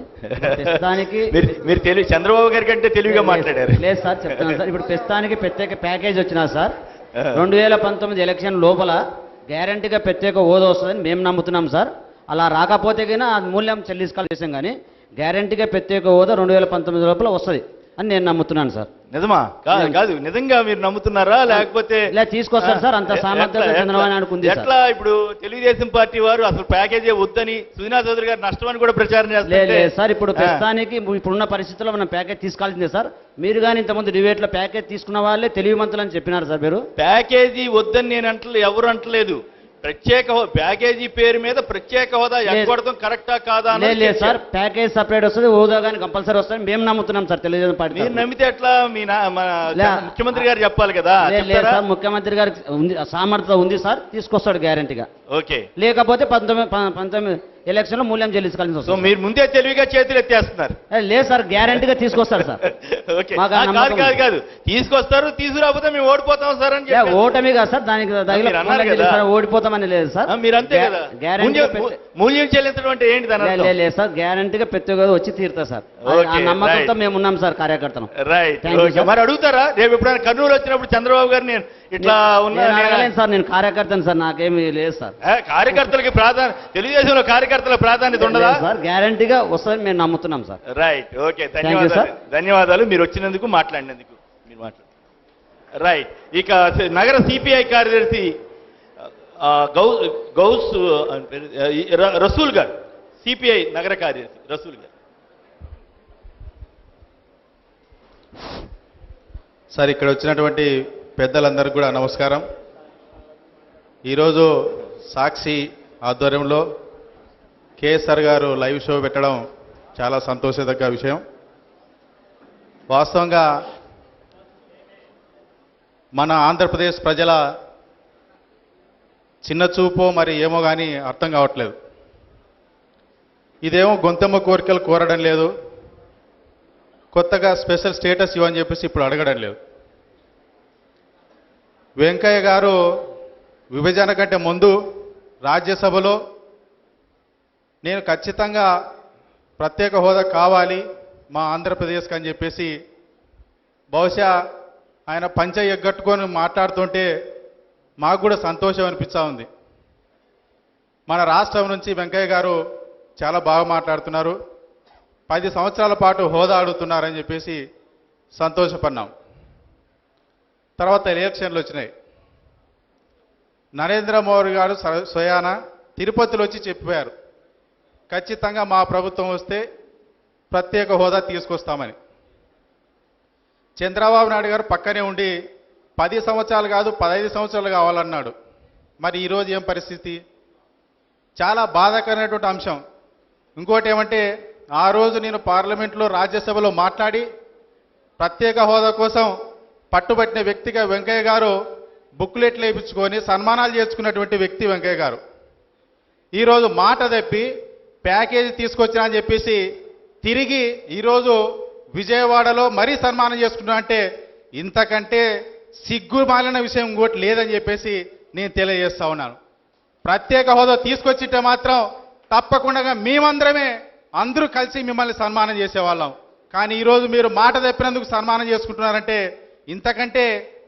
Speaker 9: ప్రస్తుతానికి
Speaker 2: మీరు చంద్రబాబు గారి కంటే తెలివిగా మాట్లాడారు.
Speaker 9: లేదు సార్, చెప్తున్నాను సార్. ఇప్పుడు ప్రస్తుతానికి ప్రత్యేక ప్యాకేజ్ వచ్చినా సార్, 2019 ఎలక్షన్ లోపల గ్యారంటీగా ప్రత్యేక హోదా వస్తుందని మేము నమ్ముతున్నాం సార్. అలా రాకపోతే కానీ ఆ మూల్యం చెల్లించుకోవాలి చేసాం, కానీ గ్యారంటీగా ప్రత్యేక హోదా 2019 లోపల వస్తుంది అని నేను నమ్ముతున్నాను సార్.
Speaker 2: నిజమా? కాదు నిజంగా మీరు నమ్ముతున్నారా లేకపోతే
Speaker 9: ఇలా తీసుకొస్తారు సార్? అంత సామర్థ్యం చంద్రబాబు నాయుడుకు ఉంది సార్.
Speaker 2: ఎట్లా ఇప్పుడు తెలుగుదేశం పార్టీ వారు అసలు ప్యాకేజీ వద్దని సుజనా చౌదరి గారు నష్టమని కూడా ప్రచారం చేస్తారు.
Speaker 9: లేదు సార్, ఇప్పుడు ప్రస్తుతానికి ఇప్పుడున్న పరిస్థితుల్లో మనం ప్యాకేజ్ తీసుకోవాల్సిందే సార్. మీరు కానీ ఇంతకుముందు డిబేట్లో ప్యాకేజ్ తీసుకున్న వాళ్ళే తెలివిమంతులు అని చెప్పినారు సార్. మీరు
Speaker 2: ప్యాకేజీ వద్దని నేను ఎవరు అంటలేదు. ప్యాకేజీ పేరు మీద ప్రత్యేక హోదా ఎగ్గొడతాం కరెక్టా కాదా?
Speaker 9: లేదు సార్, ప్యాకేజ్ సపరేట్ వస్తుంది, హోదా కానీ కంపల్సరీ వస్తుంది మేము నమ్ముతున్నాం సార్. తెలుగుదేశం పార్టీ
Speaker 2: మీరు నమ్మితే ఎట్లా? ముఖ్యమంత్రి గారు చెప్పాలి కదా.
Speaker 9: లేదు సార్, ముఖ్యమంత్రి గారికి ఉంది సామర్థ్యం ఉంది సార్, తీసుకొస్తాడు గ్యారంటీగా.
Speaker 2: ఓకే,
Speaker 9: లేకపోతే 19 ఎలక్షన్ లో మూల్యం చెల్లించుకోవాల్సి వస్తుంది.
Speaker 2: మీరు ముందే తెలివిగా చేతులు ఎత్తేస్తున్నారు.
Speaker 9: లేదు సార్, గ్యారంటీగా తీసుకొస్తారు సార్.
Speaker 2: కాదు తీసుకొస్తారు, తీసుకురాకపోతే మేము ఓడిపోతాం సార్ అని చెప్పి.
Speaker 9: ఓటమి కాదు సార్, దానికి ఓడిపోతామని లేదు సార్.
Speaker 2: మీరు అంతే కదా, మూల్యం చెల్లించడం అంటే ఏంటి?
Speaker 9: లేదు సార్, గ్యారంటీగా ప్రత్యేక వచ్చి తీరుతా సార్. ఆ నమ్మకంతో మేము ఉన్నాం సార్ కార్యకర్తలు.
Speaker 2: రైట్, మరి అడుగుతారా రేపు ఎప్పుడైనా కర్నూలు వచ్చినప్పుడు చంద్రబాబు గారు నేను ఇట్లా
Speaker 9: ఉన్నాను సార్, నేను కార్యకర్తను సార్, నాకేమీ లేదు సార్.
Speaker 2: కార్యకర్తలకి తెలుగుదేశంలో కార్యకర్తల ప్రాధాన్యత ఉండదా
Speaker 9: సార్? గ్యారంటీగా వస్తుంది మేము నమ్ముతున్నాం సార్.
Speaker 2: రైట్, ఓకే, ధన్యవాదాలు మీరు వచ్చినందుకు, మాట్లాడినందుకు. మీరు మాట్లాడు. రైట్, ఇక నగర సిపిఐ కార్యదర్శి రసూల్ గారు, సిపిఐ నగర కార్యదర్శి రసూల్ గారు.
Speaker 10: సార్, ఇక్కడ వచ్చినటువంటి పెద్దలందరికీ కూడా నమస్కారం. ఈరోజు సాక్షి ఆధ్వర్యంలో కేఎస్ఆర్ గారు లైవ్ షో పెట్టడం చాలా సంతోషదగ్గ విషయం. వాస్తవంగా మన ఆంధ్రప్రదేశ్ ప్రజల చిన్న చూపో మరి ఏమో కానీ అర్థం కావట్లేదు. ఇదేమో గొంతెమ్మ కోరికలు కోరడం లేదు, కొత్తగా స్పెషల్ స్టేటస్ ఇవ్వని చెప్పేసి ఇప్పుడు అడగడం లేదు. వెంకయ్య గారు విభజన కంటే ముందు రాజ్యసభలో నేను ఖచ్చితంగా ప్రత్యేక హోదా కావాలి మా ఆంధ్రప్రదేశ్కి అని చెప్పేసి బహుశా ఆయన పంచ ఎగ్గట్టుకొని మాట్లాడుతుంటే మాకు కూడా సంతోషం అనిపిస్తూ ఉంది. మన రాష్ట్రం నుంచి వెంకయ్య గారు చాలా బాగా మాట్లాడుతున్నారు. 10 సంవత్సరాల పాటు హోదా అడుగుతున్నారని చెప్పేసి సంతోషపడినాం. తర్వాత ఎలక్షన్లు వచ్చినాయి. నరేంద్ర మోడీ గారు స్వయాన తిరుపతిలో వచ్చి చెప్పారు, ఖచ్చితంగా మా ప్రభుత్వం వస్తే ప్రత్యేక హోదా తీసుకొస్తామని. చంద్రబాబు నాయుడు గారు పక్కనే ఉండి 10 సంవత్సరాలు కాదు 15 సంవత్సరాలు కావాలన్నాడు. మరి ఈరోజు ఏం పరిస్థితి? చాలా బాధాకరమైనటువంటి అంశం. ఇంకోటి ఏమంటే, ఆ రోజు నేను పార్లమెంట్లో రాజ్యసభలో మాట్లాడి ప్రత్యేక హోదా కోసం పట్టుబట్టిన వ్యక్తిగా వెంకయ్య గారు బుక్లెట్లు వేయించుకొని సన్మానాలు చేసుకున్నటువంటి వ్యక్తి వెంకయ్య గారు. ఈరోజు మాట తప్పి ప్యాకేజీ తీసుకొచ్చినా అని చెప్పేసి తిరిగి ఈరోజు విజయవాడలో మరీ సన్మానం చేసుకున్నా అంటే ఇంతకంటే సిగ్గుమాలిన విషయం ఇంకోటి లేదని చెప్పేసి నేను తెలియజేస్తా ఉన్నాను. ప్రత్యేక హోదా తీసుకొచ్చితే మాత్రం తప్పకుండా మేమందరమే అందరూ కలిసి మిమ్మల్ని సన్మానం చేసేవాళ్ళం. కానీ ఈరోజు మీరు మాట తప్పినందుకు సన్మానం చేసుకుంటున్నారంటే ఇంతకంటే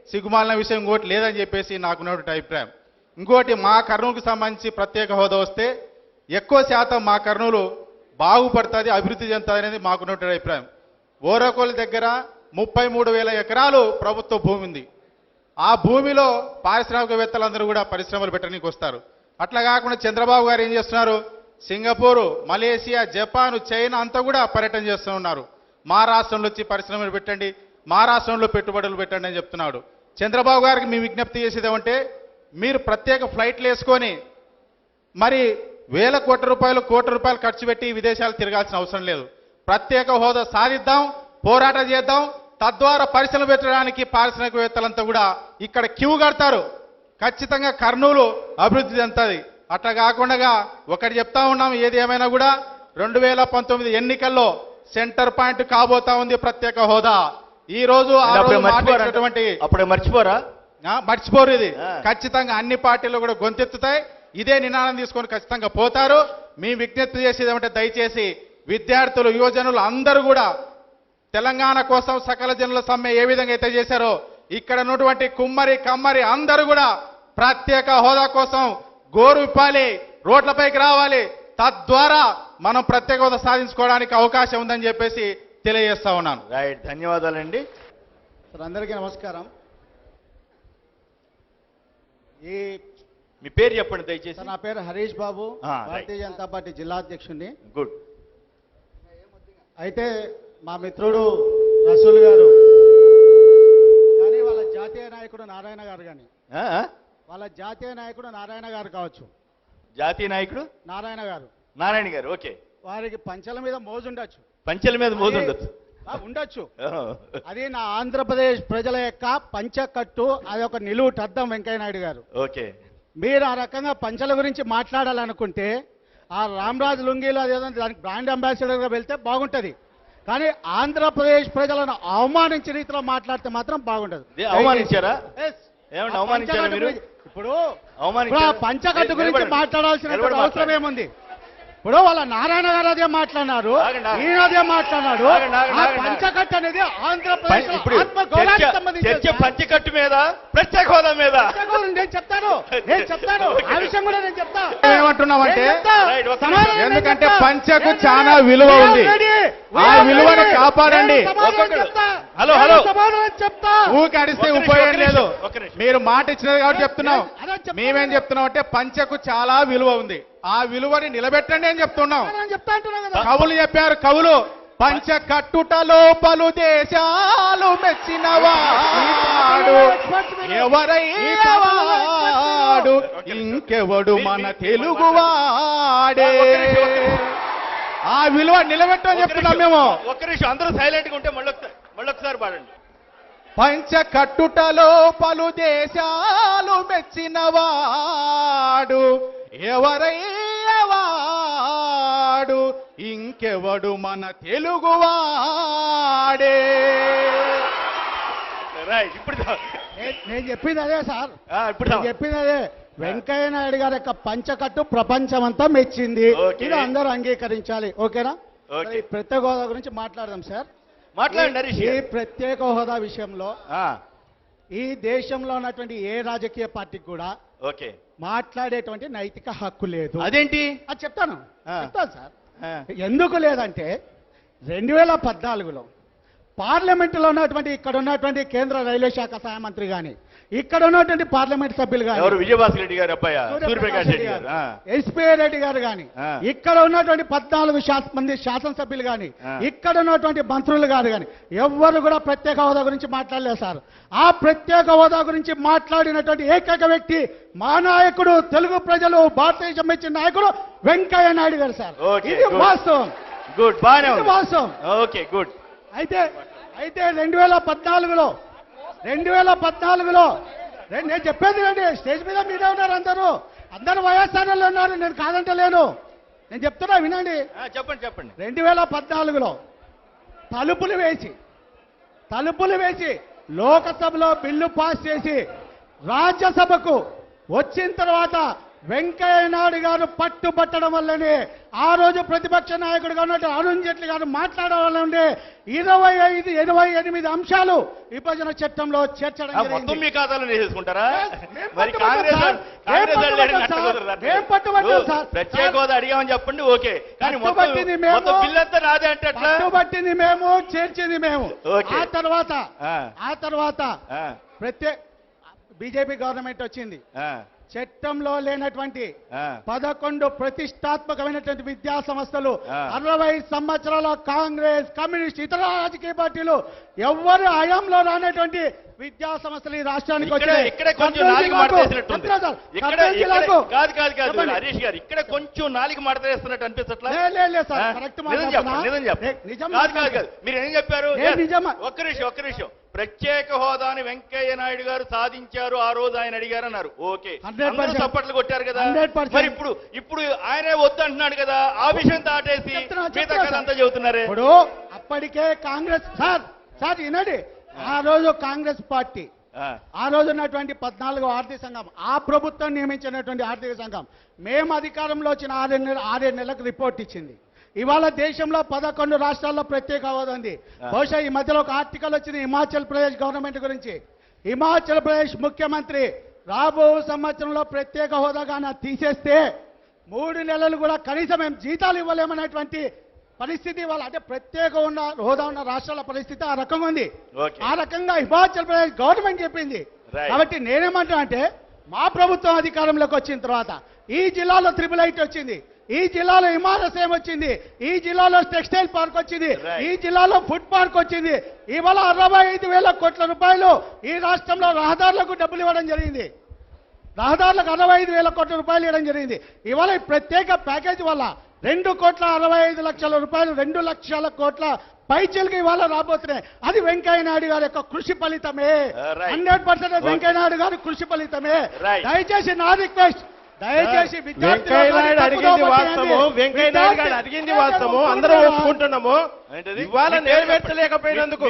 Speaker 10: సిగ్గుమాలిన విషయం ఇంకోటి లేదని చెప్పేసి నాకున్నటువంటి అభిప్రాయం. ఇంకోటి, మా కర్నూలుకు సంబంధించి ప్రత్యేక హోదా వస్తే ఎక్కువ శాతం మా కర్నూలు బాగుపడుతుంది, అభివృద్ధి చెందుతుంది అనేది మాకున్నటువంటి అభిప్రాయం. ఓరకోలు దగ్గర 33,000 ఎకరాలు ప్రభుత్వ భూమి ఉంది. ఆ భూమిలో పారిశ్రామికవేత్తలందరూ కూడా పరిశ్రమలు పెట్టడానికి వస్తారు. అట్లా కాకుండా చంద్రబాబు గారు ఏం చేస్తున్నారు? సింగపూరు, మలేసియా, జపాన్, చైనా అంతా కూడా పర్యటన చేస్తూ ఉన్నారు. మా రాష్ట్రంలో వచ్చి పరిశ్రమలు పెట్టండి, మా రాష్ట్రంలో పెట్టుబడులు పెట్టండి అని చెప్తున్నాడు. చంద్రబాబు గారికి మేము విజ్ఞప్తి చేసేది ఏమంటే, మీరు ప్రత్యేక ఫ్లైట్లు వేసుకొని మరి వేల కోట్ల రూపాయలు ఖర్చు పెట్టి విదేశాలు తిరగాల్సిన అవసరం లేదు. ప్రత్యేక హోదా సాధిద్దాం, పోరాటం చేద్దాం. తద్వారా పరిశ్రమలు పెట్టడానికి పారిశ్రామికవేత్తలంతా కూడా ఇక్కడ క్యూ కడతారు. ఖచ్చితంగా కర్నూలు అభివృద్ధి చెందుతుంది. అట్లా కాకుండా ఒకటి చెప్తా ఉన్నాం, ఏది ఏమైనా కూడా 2019 ఎన్నికల్లో సెంటర్ పాయింట్ కాబోతా ఉంది ప్రత్యేక హోదా. ఈ రోజు
Speaker 2: అప్పుడే మర్చిపోరా?
Speaker 10: మర్చిపోరు. ఇది ఖచ్చితంగా అన్ని పార్టీలు కూడా గొంతెత్తుతాయి. ఇదే నినాదం తీసుకొని ఖచ్చితంగా పోతారు. మీ విజ్ఞప్తి చేసేది ఏమంటే, దయచేసి విద్యార్థులు, యువజనులు అందరూ కూడా తెలంగాణ కోసం సకల జనుల సమ్మె ఏ విధంగా అయితే చేశారో ఇక్కడ ఉన్నటువంటి కుమ్మరి కమ్మరి అందరూ కూడా ప్రత్యేక హోదా కోసం గోరు విప్పాలి, రోడ్లపైకి రావాలి. తద్వారా మనం ప్రత్యేక హోదా సాధించుకోవడానికి అవకాశం ఉందని చెప్పేసి తెలియజేస్తా ఉన్నాను.
Speaker 2: రైట్, ధన్యవాదాలండి.
Speaker 11: సార్, అందరికీ నమస్కారం.
Speaker 2: మీ పేరు చెప్పండి దయచేసి.
Speaker 11: నా పేరు హరీష్ బాబు, భారతీయ జనతా పార్టీ జిల్లా అధ్యక్షుడిని.
Speaker 2: గుడ్.
Speaker 11: అయితే మా మిత్రుడు రసూల్ గారు కానీ వాళ్ళ జాతీయ నాయకుడు నారాయణ గారు కానీ వాళ్ళ జాతీయ నాయకుడు నారాయణ గారు కావచ్చు.
Speaker 2: జాతీయ నాయకుడు
Speaker 11: నారాయణ గారు
Speaker 2: ఓకే.
Speaker 11: వారికి పంచల మీద మోజు ఉండొచ్చు.
Speaker 2: పంచల మీద మోజు
Speaker 11: ఉండొచ్చు. అది నా ఆంధ్రప్రదేశ్ ప్రజల యొక్క పంచకట్టు, అది ఒక నిలువుటద్దం వెంకయ్య నాయుడు గారు.
Speaker 2: ఓకే.
Speaker 11: మీరు ఆ రకంగా పంచల గురించి మాట్లాడాలనుకుంటే ఆ రామరాజు లుంగీలో అదేదో దానికి బ్రాండ్ అంబాసిడర్గా వెళ్తే బాగుంటుంది. కానీ ఆంధ్రప్రదేశ్ ప్రజలను అవమానించే రీతిలో మాట్లాడితే మాత్రం బాగుండదు.
Speaker 2: అవమానించారా?
Speaker 11: ఇప్పుడు పంచకట్టు గురించి మాట్లాడాల్సిన అవసరం ఏముంది? ఇప్పుడు వాళ్ళ నారాయణ గారు అదే మాట్లాడినారు, ఈయన అదే మాట్లాడినాడు. పంచకట్టు అనేది ఆంధ్రప్రదేశ్ ఆత్మగౌరవానికి సంబంధించి
Speaker 2: పంచకట్టు మీద ప్రత్యేక హోదా మీద
Speaker 11: నేను చెప్తాను ఆ విషయం కూడా నేను చెప్తా.
Speaker 10: ఏమంటున్నామంటే, ఎందుకంటే పంచకు చాలా విలువ ఉంది, ఆ విలువను కాపాడండి.
Speaker 2: హలో
Speaker 11: చెప్తా.
Speaker 10: ఊకి అడిస్తే ఉపయోగం లేదు. మీరు మాట ఇచ్చినది కాబట్టి చెప్తున్నాం. మేమేం చెప్తున్నాం అంటే, పంచకు చాలా విలువ ఉంది, ఆ విలువని నిలబెట్టండి అని చెప్తున్నాం. కవులు చెప్పారు, కవులు పంచకట్టుటలో పలు దేశాలు మెచ్చినవాడు ఎవరైనాడు, ఇంకెవడు మన తెలుగువాడే. ఆ విలువ నిలబెట్టని చెప్తున్నాం మేము.
Speaker 2: ఒక్క నిమిషం అందరూ సైలెంట్ గా ఉంటే మళ్ళొకసారి పాడండి.
Speaker 10: పంచకట్టుటలో పలు దేశాలు మెచ్చినవాడు ఎవరైనవాడు, ఇంకెవడు మన తెలుగువాడే.
Speaker 2: ఇప్పుడు
Speaker 11: నేను చెప్పింది అదే సార్, చెప్పింది అదే. వెంకయ్య నాయుడు గారి యొక్క పంచకట్టు ప్రపంచమంతా మెచ్చింది. ఇది అందరూ అంగీకరించాలి. ఓకేనా? ప్రత్యేక హోదా గురించి మాట్లాడదాం సార్.
Speaker 2: మాట్లాడండి.
Speaker 11: ఈ ప్రత్యేక హోదా విషయంలో ఈ దేశంలో ఉన్నటువంటి ఏ రాజకీయ పార్టీకి కూడా
Speaker 2: ఓకే
Speaker 11: మాట్లాడేటువంటి నైతిక హక్కు లేదు.
Speaker 2: అదేంటి?
Speaker 11: అది చెప్తాను
Speaker 2: ఆ.
Speaker 11: చెప్తాను సార్.
Speaker 2: ఆ.
Speaker 11: ఎందుకు లేదంటే 2014లో పార్లమెంటులో ఉన్నటువంటి ఇక్కడ ఉన్నటువంటి కేంద్ర రైల్వే శాఖ సహాయ మంత్రి కానీ ఇక్కడ ఉన్నటువంటి పార్లమెంట్ సభ్యులు కానీ
Speaker 2: ఎవరు? విజయభాస్కర్ రెడ్డి గారు అబ్బాయి సూర్యప్రకాష్ రెడ్డి గారు,
Speaker 11: ఎస్పీ రెడ్డి గారు కానీ
Speaker 2: ఆ.
Speaker 11: ఇక్కడ ఉన్నటువంటి 14 మంది శాసనసభ్యులు కానీ
Speaker 2: ఆ.
Speaker 11: ఇక్కడ ఉన్నటువంటి మంత్రులు గారు కానీ ఎవ్వరు కూడా ప్రత్యేక హోదా గురించి మాట్లాడలేదు సార్. ఆ ప్రత్యేక హోదా గురించి మాట్లాడినటువంటి ఏకైక వ్యక్తి మా నాయకుడు, తెలుగు ప్రజలు భారతదేశం ఇచ్చిన నాయకుడు వెంకయ్య నాయుడు గారు సార్.
Speaker 2: ఓకే,
Speaker 11: ఇది
Speaker 2: గుడ్.
Speaker 11: వాస్తవం.
Speaker 2: గుడ్, బాగానే
Speaker 11: ఇది
Speaker 2: ఉంది.
Speaker 11: వాస్తవం.
Speaker 2: Okay, good.
Speaker 11: అయితే 2014లో నేను చెప్పేది అండి, స్టేజ్ మీద మీరే ఉన్నారు, అందరూ వైఎస్ఆర్లో ఉన్నారు, నేను కాదంటలేను, నేను చెప్తున్నా వినండి.
Speaker 2: చెప్పండి చెప్పండి.
Speaker 11: 2014లో తలుపులు వేసి లోకసభలో బిల్లు పాస్ చేసి రాజ్యసభకు వచ్చిన తర్వాత వెంకయ్య నాయుడు గారు పట్టుబట్టడం వల్లనే ఆ రోజు ప్రతిపక్ష నాయకుడిగా ఉన్నట్టు అరుణ్ జైట్లీ గారు మాట్లాడడం వల్లనే 28 అంశాలు విభజన చట్టంలో చేర్చడం
Speaker 2: మొత్తం
Speaker 11: జరిగింది.
Speaker 2: మీ ఖాతాలో వేసేసుకుంటారా?
Speaker 11: మేము
Speaker 2: మరి
Speaker 11: పట్టుబట్టాం సార్. మేము పట్టుబట్టాం సార్.
Speaker 2: ప్రత్యేక హోదా అడిగామని చెప్పండి, ఓకే. కానీ
Speaker 11: పట్టుబట్టింది మేము,
Speaker 2: మొత్తం బిల్ అంతా నాదే అంటే అట్లా?
Speaker 11: పట్టుబట్టింది మేము, చేర్చింది మేము.
Speaker 2: ఓకే.
Speaker 11: ఆ తర్వాత ప్రత్యేక బీజేపీ గవర్నమెంట్ వచ్చింది. చట్టంలో లేనటువంటి 11 ప్రతిష్టాత్మకమైనటువంటి విద్యా సంస్థలు 60 సంవత్సరాల కాంగ్రెస్, కమ్యూనిస్ట్, ఇతర రాజకీయ పార్టీలు ఎవ్వరు హయాంలో రానటువంటి విద్యా సంస్థలు ఈ రాష్ట్రానికి వచ్చాయి.
Speaker 2: ఇక్కడ కొంచెం నాలుగు మాడతేసినట్టుంది. కాదు హరీష్ గారు, ఇక్కడ కొంచెం నాలుగు మాడతేస్తున్నట్టు అనిపించట్లా? కాదు, మీరు ఏం చెప్పారు? ఒక్క నిమిషం. ప్రత్యేక హోదాని వెంకయ్య నాయుడు గారు సాధించారు, ఆ రోజు ఆయన అడిగారు అన్నారు. ఓకే, అందరూ చప్పట్లు కొట్టారు కదా. మరి ఇప్పుడు ఆయనే వద్దు అంటున్నాడు కదా, ఆ విషయం దాటేసి మిగతా కథ అంతా చెబుతున్నారే.
Speaker 11: ఇప్పుడు అప్పటికే కాంగ్రెస్ సార్ వినండి, ఆ రోజు కాంగ్రెస్ పార్టీ, ఆ రోజు ఉన్నటువంటి 14వ ఆర్థిక సంఘం, ఆ ప్రభుత్వం నియమించినటువంటి ఆర్థిక సంఘం మేము అధికారంలో వచ్చిన 6 నెలలకు రిపోర్ట్ ఇచ్చింది. ఇవాళ దేశంలో 11 రాష్ట్రాల్లో ప్రత్యేక హోదా ఉంది. బహుశా ఈ మధ్యలో ఒక ఆర్టికల్ వచ్చింది హిమాచల్ ప్రదేశ్ గవర్నమెంట్ గురించి. హిమాచల్ ప్రదేశ్ ముఖ్యమంత్రి రాబో సంవత్సరంలో ప్రత్యేక హోదా కానీ తీసేస్తే 3 నెలలు కూడా కనీసం మేము జీతాలు ఇవ్వలేమనేటువంటి పరిస్థితి వాళ్ళ, అంటే ప్రత్యేక హోదా ఉన్న రాష్ట్రాల పరిస్థితి ఆ రకంగా ఉంది. ఆ రకంగా హిమాచల్ ప్రదేశ్ గవర్నమెంట్ చెప్పింది. కాబట్టి నేనేమంటా అంటే మా ప్రభుత్వం అధికారంలోకి వచ్చిన తర్వాత ఈ జిల్లాలో 888 వచ్చింది, ఈ జిల్లాలో ఇమారసేం వచ్చింది, ఈ జిల్లాలో టెక్స్టైల్ పార్క్ వచ్చింది, ఈ జిల్లాలో ఫుడ్ పార్క్ వచ్చింది. ఇవాళ 65,000 కోట్ల రూపాయలు ఈ రాష్ట్రంలో రహదారులకు డబ్బులు ఇవ్వడం జరిగింది. రహదారులకు 65,000 కోట్ల రూపాయలు ఇవ్వడం జరిగింది. ఇవాళ ఈ ప్రత్యేక ప్యాకేజ్ వల్ల 2,65,00,000 రూపాయలు, 2 లక్షల కోట్ల పైచీలకి ఇవాళ రాబోతున్నాయి. అది వెంకయ్య నాయుడు గారి యొక్క కృషి ఫలితమే. 100% వెంకయ్య నాయుడు గారి కృషి ఫలితమే. దయచేసి నా రిక్వెస్ట్, దయచేసి
Speaker 7: వెంకయ్య నాయుడు అడిగింది వాస్తవం, వెంకయ్య నాయుడు గారు అడిగింది వాస్తవం, అందరం ఒప్పుకుంటున్నాము. ఇవాళ నెరవేర్చలేకపోయినందుకు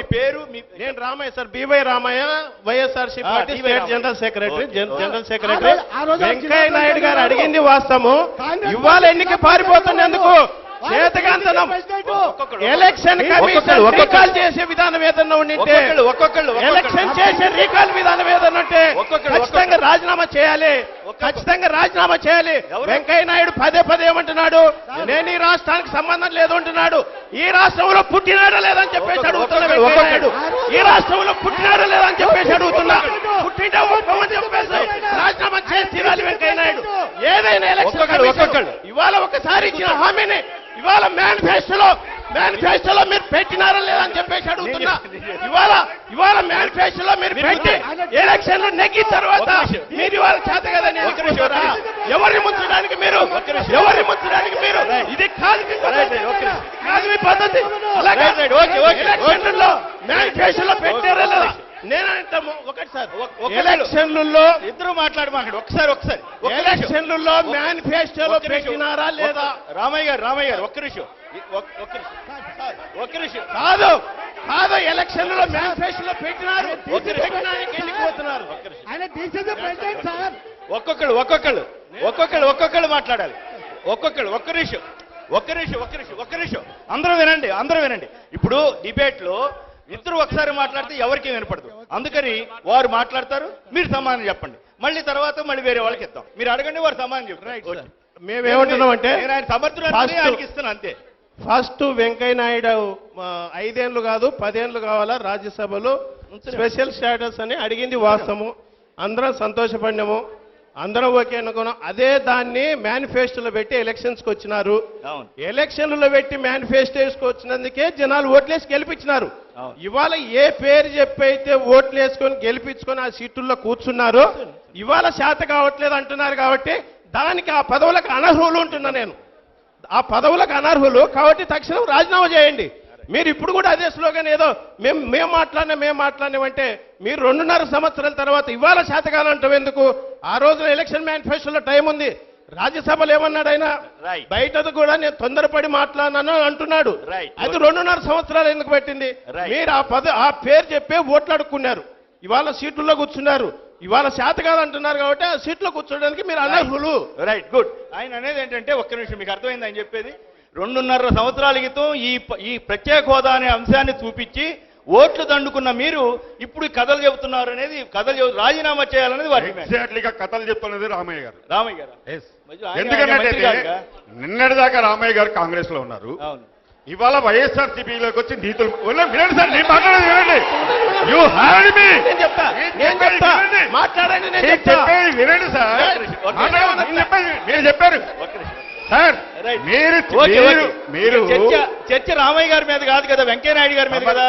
Speaker 7: నేను Ramaiah sir, B Y Ramaiah, YSRC party state general secretary. Venkaiah Naidu garu అడిగింది వాస్తవము, ఇవాళ ఎన్నిక పారిపోతున్నందుకు చేతగాంతనం ఎలక్షన్ కమిషన్ రీకాల్ చేసే విధానం ఏదన్నా ఉంటే, ఎలక్షన్ చేసే రీకాల్ విధానం ఏదన్నా ఉంటే ఖచ్చితంగా రాజీనామా చేయాలి, ఖచ్చితంగా రాజీనామా చేయాలి. వెంకయ్య నాయుడు పదే ఏమంటున్నాడు, నేను ఈ రాష్ట్రానికి సంబంధం లేదు అంటున్నాడు. ఈ రాష్ట్రంలో పుట్టినాడా లేదని చెప్పేసి అడుగుతున్నా వెంకయ్య నాయుడు. ఈ రాష్ట్రంలో పుట్టినాడా లేదని చెప్పేసి అడుగుతున్నా. పుట్టింటే ఒప్పమని చెప్పేసి రాజీనామా చేసి తీరాలి వెంకయ్య నాయుడు. ఏదైనా ఎలక్షన్ ఇవాళ ఒకసారి ఇచ్చిన హామీని ఇవాళ మేనిఫెస్టోలో మీరు పెట్టినారా లేదని చెప్పేసి అడుగుతున్నా. ఇవాళ మేనిఫెస్టోలో మీరు పెట్టి ఎలక్షన్లు నెగ్గిన తర్వాత మీరు ఇవాళ చేత కదని ఎవరిని ముంచడానికి మీరు ఇది కాదు మీ పద్ధతి. ఎలక్షన్లలో మేనిఫెస్టోలో పెట్టారా లేదా నేనంటాము. ఒకటి సార్, ఎలక్షన్లలో
Speaker 2: ఇద్దరు మాట్లాడు ఒకసారి
Speaker 7: ఎలక్షన్లలో మేనిఫెస్టోలో పెట్టినారా లేదా?
Speaker 2: రామయ్య గారు ఒక్క నిమిషం
Speaker 7: కాదు ఎలక్షన్లలో మేనిఫెస్టోలో పెట్టినారు, వెళ్ళిపోతున్నారు.
Speaker 11: ఆయన తీసేది ప్రెసిడెంట్ సార్.
Speaker 2: ఒక్కొక్కళ్ళు మాట్లాడాలి. ఒక్క నిమిషం అందరూ వినండి. ఇప్పుడు డిబేట్ లో ఇద్దరు ఒకసారి మాట్లాడితే ఎవరికి వినపడదు. అందుకని వారు మాట్లాడతారు, మీరు సమాధానం చెప్పండి. మళ్ళీ తర్వాత మళ్ళీ వేరే వాళ్ళకి ఇద్దాం. మీరు అడగండి, వారు సమాధానం చెప్తారు.
Speaker 11: మేమేమంటున్నామంటే
Speaker 2: ఆయన సమర్థుడు ఆయనకి ఇస్తాను అంతే.
Speaker 11: ఫస్ట్ వెంకయ్య నాయుడు 5 ఏళ్ళు కాదు 10 ఏళ్ళు కావాలా రాజ్యసభలో స్పెషల్ స్టేటస్ అని అడిగింది వాస్తవము. అందరం సంతోషపడినాము, అందరం ఓకే అనుకున్నాం. అదే దాన్ని మేనిఫెస్టోలో పెట్టి ఎలక్షన్స్కి వచ్చినారు. ఎలక్షన్లలో పెట్టి మేనిఫెస్టోస్కి వచ్చినందుకే జనాలు ఓట్లేసి గెలిపించినారు. ఇవాళ ఏ పేరు చెప్పి అయితే ఓట్లు వేసుకొని గెలిపించుకొని ఆ సీటుల్లో కూర్చున్నారో ఇవాళ శాత కావట్లేదు అంటున్నారు. కాబట్టి దానికి ఆ పదవులకు అనర్హులు ఉంటున్నా నేను. ఆ పదవులకు అనర్హులు కాబట్టి తక్షణం రాజీనామా చేయండి. మీరు ఇప్పుడు కూడా అదే స్లోగన్ ఏదో మేము మాట్లాడినామంటే మీరు 2.5 సంవత్సరాల తర్వాత ఇవాళ శాతకాలం అంటాం ఎందుకు? ఆ రోజున ఎలక్షన్ మేనిఫెస్టోలో టైం ఉంది. రాజ్యసభలో ఏమన్నాడు ఆయన? బయటది కూడా నేను తొందరపడి మాట్లాడినాను అంటున్నాడు. అది 2.5 సంవత్సరాలు ఎందుకు పెట్టింది? మీరు ఆ పేరు చెప్పే ఓట్లు అడుక్కున్నారు. ఇవాళ సీట్లలో కూర్చున్నారు. ఇవాళ శాతకాలం అంటున్నారు కాబట్టి ఆ సీట్లో కూర్చోడానికి మీరు అనర్హులు.
Speaker 2: Right, good. ఆయన అనేది ఏంటంటే, ఒక్క నిమిషం, మీకు అర్థమైంది ఆయన చెప్పేది. 2.5 సంవత్సరాల క్రితం ఈ ప్రత్యేక హోదా అనే అంశాన్ని చూపించి ఓట్లు దండుకున్న మీరు ఇప్పుడు కథలు చెబుతున్నారు అనేది, రాజీనామా చేయాలనేది వాటి
Speaker 6: ఎగ్జాక్ట్లీగా కథలు చెప్తున్నది రామయ్య గారు.
Speaker 2: రామయ్య గారు
Speaker 6: ఎందుకంటే నిన్నటిదాకా రామయ్య గారు కాంగ్రెస్ లో ఉన్నారు. ఇవాళ వైఎస్ఆర్సీపీలోకి వచ్చి నీతులు వినండి సార్, నేను మాట్లాడేది వినండి. యూ హ్యాడ్ మీ చెప్పేది వినండి సార్. మీరు చెప్పారు సార్. మీరు
Speaker 2: చర్చ రామయ్య గారి మీద కాదు కదా, వెంకయ్య నాయుడు గారి మీద కదా.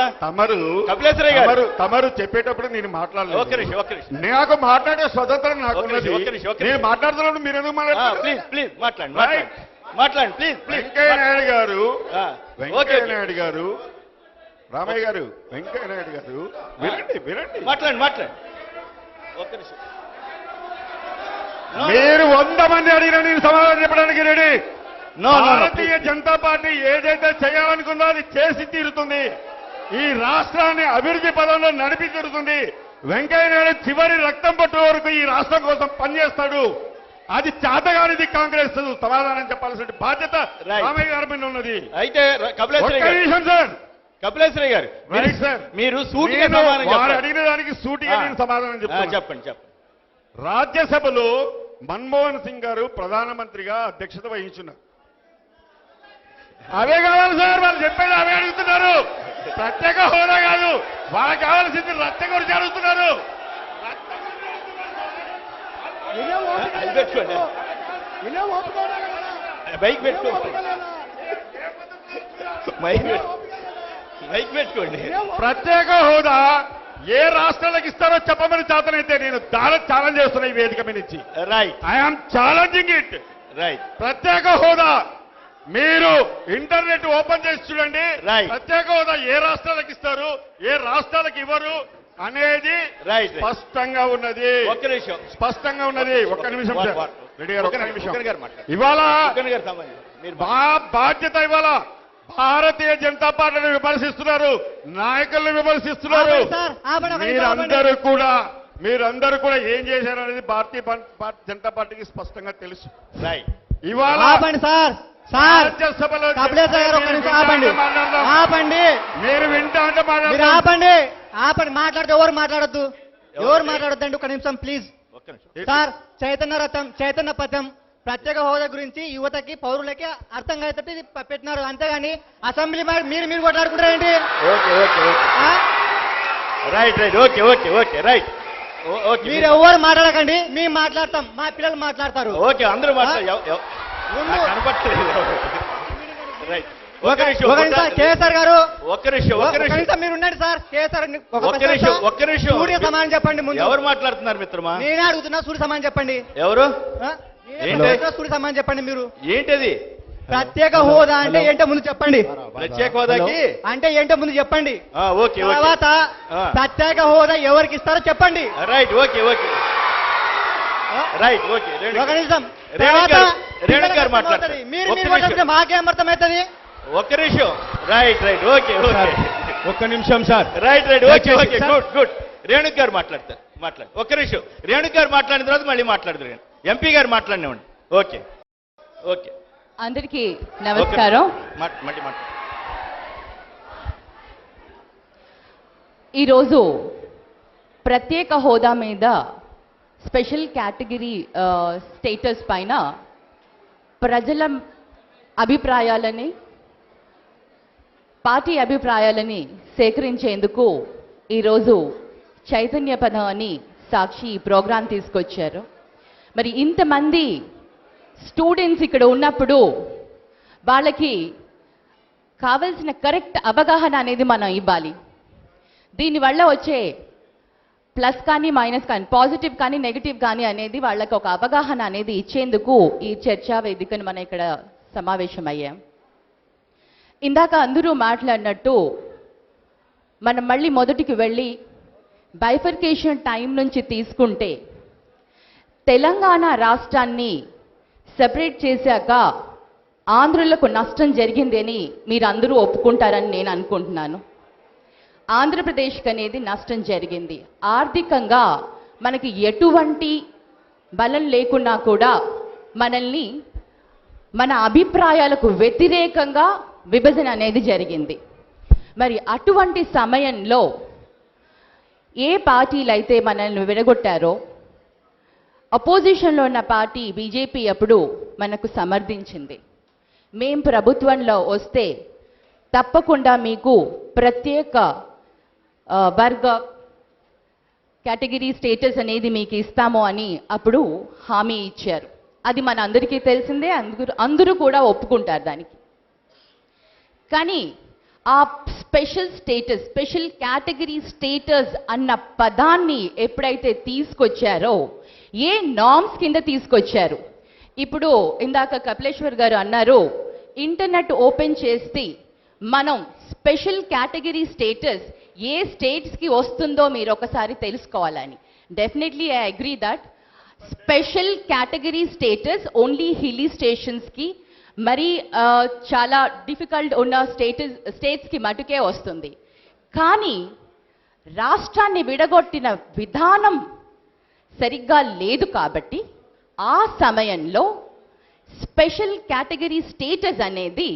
Speaker 6: తమరు చెప్పేటప్పుడు నేను మాట్లాడలేదు. నాకు మాట్లాడే స్వతంత్రం నాకు నేను మాట్లాడుతున్నాను. మీరు ఎందుకు
Speaker 2: ప్లీజ్ మాట్లాడండి ప్లీజ్.
Speaker 6: వెంకయ్య నాయుడు గారు రామయ్య గారు, వెంకయ్య నాయుడు గారు వినండి
Speaker 2: మాట్లాడండి.
Speaker 6: మీరు 100 మంది అడిగినా నేను సమాధానం చెప్పడానికి రెడీ. భారతీయ జనతా పార్టీ ఏదైతే చేయాలనుకుందో అది చేసి తీరుతుంది. ఈ రాష్ట్రాన్ని అభివృద్ధి పదంలో నడిపి తీరుతుంది. వెంకయ్య నాయుడు చివరి రక్తం పట్టు వరకు ఈ రాష్ట్రం కోసం పనిచేస్తాడు. అది చేతగానిది కాంగ్రెస్. సమాధానం చెప్పాల్సిన బాధ్యత రామయ్య గారి మీద ఉన్నది.
Speaker 2: అయితే కపిలేశ్వరయ్య గారు మీరు
Speaker 6: వారు అడిగిన దానికి సూటిగా నేను సమాధానం చెప్తాను.
Speaker 2: చెప్పండి.
Speaker 6: రాజ్యసభలో మన్మోహన్ సింగ్ గారు ప్రధానమంత్రిగా అధ్యక్షత వహించున్నారు. అవే కావాలి సార్, వాళ్ళు చెప్పేది అవే అడుగుతున్నారు. ప్రత్యేక హోదా కాదు, వాళ్ళకి కావాల్సింది రచ్చ గురించి అడుగుతున్నారు. ప్రత్యేక హోదా ఏ రాష్ట్రాలకు ఇస్తారో చెప్పమని చేతనైతే నేను ఛాలెంజ్ చేస్తున్నా ఈ వేదిక మీద నుంచి. I'm challenging it. ప్రత్యేక హోదా మీరు ఇంటర్నెట్ ఓపెన్ చేసి చూడండి. ప్రత్యేక హోదా ఏ రాష్ట్రాలకు ఇస్తారు, ఏ రాష్ట్రాలకు ఇవ్వరు అనేది స్పష్టంగా ఉన్నది. స్పష్టంగా ఉన్నది. ఒక్క నిమిషం రెడ్డి గారు, ఒక్క నిమిషం. ఇవాళ మా బాధ్యత. ఇవాళ భారతీయ జనతా పార్టీని విమర్శిస్తున్నారు, నాయకులను విమర్శిస్తున్నారు. మీరందరూ కూడా ఏం చేశారనేది భారతీయ జనతా పార్టీకి స్పష్టంగా తెలుసు. ఇవాళ రాజ్యసభలో మీరు వింటా అంటే
Speaker 12: మాట్లాడితే ఎవరు మాట్లాడొద్దు అండి. ఒక నిమిషం ప్లీజ్ సార్. చైతన్య పథం ప్రత్యేక హోదా గురించి యువతకి పౌరులకి అర్థంగా అయితే పెట్టినారు, అంతేగాని అసెంబ్లీ మీరు కొట్లాడుకుంటారండి. మీరు ఎవరు మాట్లాడకండి, మేము మాట్లాడతాం, మా పిల్లలు మాట్లాడతారు. కేసీఆర్ గారు మీరు ఉండండి సార్. కేసీఆర్ సూర్య సమానం చెప్పండి. ముందు
Speaker 2: ఎవరు మాట్లాడుతున్నారు మిత్రమా?
Speaker 12: నేనే అడుగుతున్నా, సూర్య సమానం చెప్పండి.
Speaker 2: ఎవరు
Speaker 12: సూర్య సమానం చెప్పండి. మీరు
Speaker 2: ఏంటది
Speaker 12: ప్రత్యేక హోదా అంటే ఏంటో ముందు చెప్పండి.
Speaker 2: ప్రత్యేక హోదాకి
Speaker 12: అంటే ఏంటో ముందు చెప్పండి. తర్వాత ప్రత్యేక హోదా ఎవరికి ఇస్తారో చెప్పండి. ఒక నిమిషం.
Speaker 2: రేణుక గారు మాట్లాడతారు.
Speaker 12: మీరు మాకేం అర్థమవుతుంది?
Speaker 2: ఒక్క నిమిషం.
Speaker 11: ఒక్క నిమిషం సార్.
Speaker 2: గుడ్. రేణుక గారు మాట్లాడతారు. ఒక్క నిమిషం. రేణుక గారు మాట్లాడిన తర్వాత మళ్ళీ మాట్లాడతారు. ఎంపీ గారు మాట్లాడినవ్వండి. ఓకే.
Speaker 13: అందరికీ నమస్కారం. ఈరోజు ప్రత్యేక హోదా మీద స్పెషల్ కేటగిరీ స్టేటస్ పైన ప్రజల అభిప్రాయాలని పార్టీ అభిప్రాయాలని సేకరించేందుకు ఈరోజు చైతన్య పదం అని సాక్షి ప్రోగ్రాం తీసుకొచ్చారు. మరి ఇంతమంది స్టూడెంట్స్ ఇక్కడ ఉన్నప్పుడు వాళ్ళకి కావలసిన కరెక్ట్ అవగాహన అనేది మనం ఇవ్వాలి. దీనివల్ల వచ్చే ప్లస్ కానీ మైనస్ కానీ పాజిటివ్ కానీ నెగిటివ్ కానీ అనేది వాళ్ళకి ఒక అవగాహన అనేది ఇచ్చేందుకు ఈ చర్చా వేదికను మనం ఇక్కడ సమావేశమయ్యాం. ఇందాక అందరూ మాట్లాడినట్టు మనం మళ్ళీ మొదటికి వెళ్ళి బైఫర్కేషన్ టైం నుంచి తీసుకుంటే తెలంగాణ రాష్ట్రాన్ని సెపరేట్ చేశాక ఆంధ్రులకు నష్టం జరిగింది అని మీరు అందరూ ఒప్పుకుంటారని నేను అనుకుంటున్నాను. ఆంధ్రప్రదేశ్కి అనేది నష్టం జరిగింది. ఆర్థికంగా మనకి ఎటువంటి బలం లేకున్నా కూడా మనల్ని మన అభిప్రాయాలకు వ్యతిరేకంగా విభజన అనేది జరిగింది. మరి అటువంటి సమయంలో ఏ పార్టీలు అయితే మనల్ని విడగొట్టారో అపోజిషన్లో ఉన్న పార్టీ బీజేపీ అప్పుడు మనకు సమర్థించింది. మేం ప్రభుత్వంలో వస్తే తప్పకుండా మీకు ప్రత్యేక వర్గ కేటగిరీ స్టేటస్ అనేది మీకు ఇస్తాము అని అప్పుడు హామీ ఇచ్చారు. అది మన అందరికీ తెలిసిందే, అందరూ కూడా ఒప్పుకుంటారు దానికి. కానీ ఆ special status, special category status అన్న పదాన్ని ఎప్పుడైతే తీసుకొచ్చారో ఏ నార్మ్స్ కింద తీసుకొచ్చారు? ఇప్పుడు ఇందాక కపిలేశ్వర్ గారు అన్నారు, ఇంటర్నెట్ ఓపెన్ చేస్తే మనం స్పెషల్ కేటగిరీ స్టేటస్ ఏ స్టేట్స్కి వస్తుందో మీరు ఒకసారి తెలుసుకోవాలని. Definitely I agree that special category status only hilly స్టేషన్స్కి మరి చాలా డిఫికల్ట్ ఉన్న స్టేట్స్కి మటుకే వస్తుంది. కానీ రాష్ట్రాన్ని విడగొట్టిన విధానం సరిగ్గా లేదు కాబట్టి ఆ సమయంలో స్పెషల్ కేటగిరీ స్టేటస్ అనేది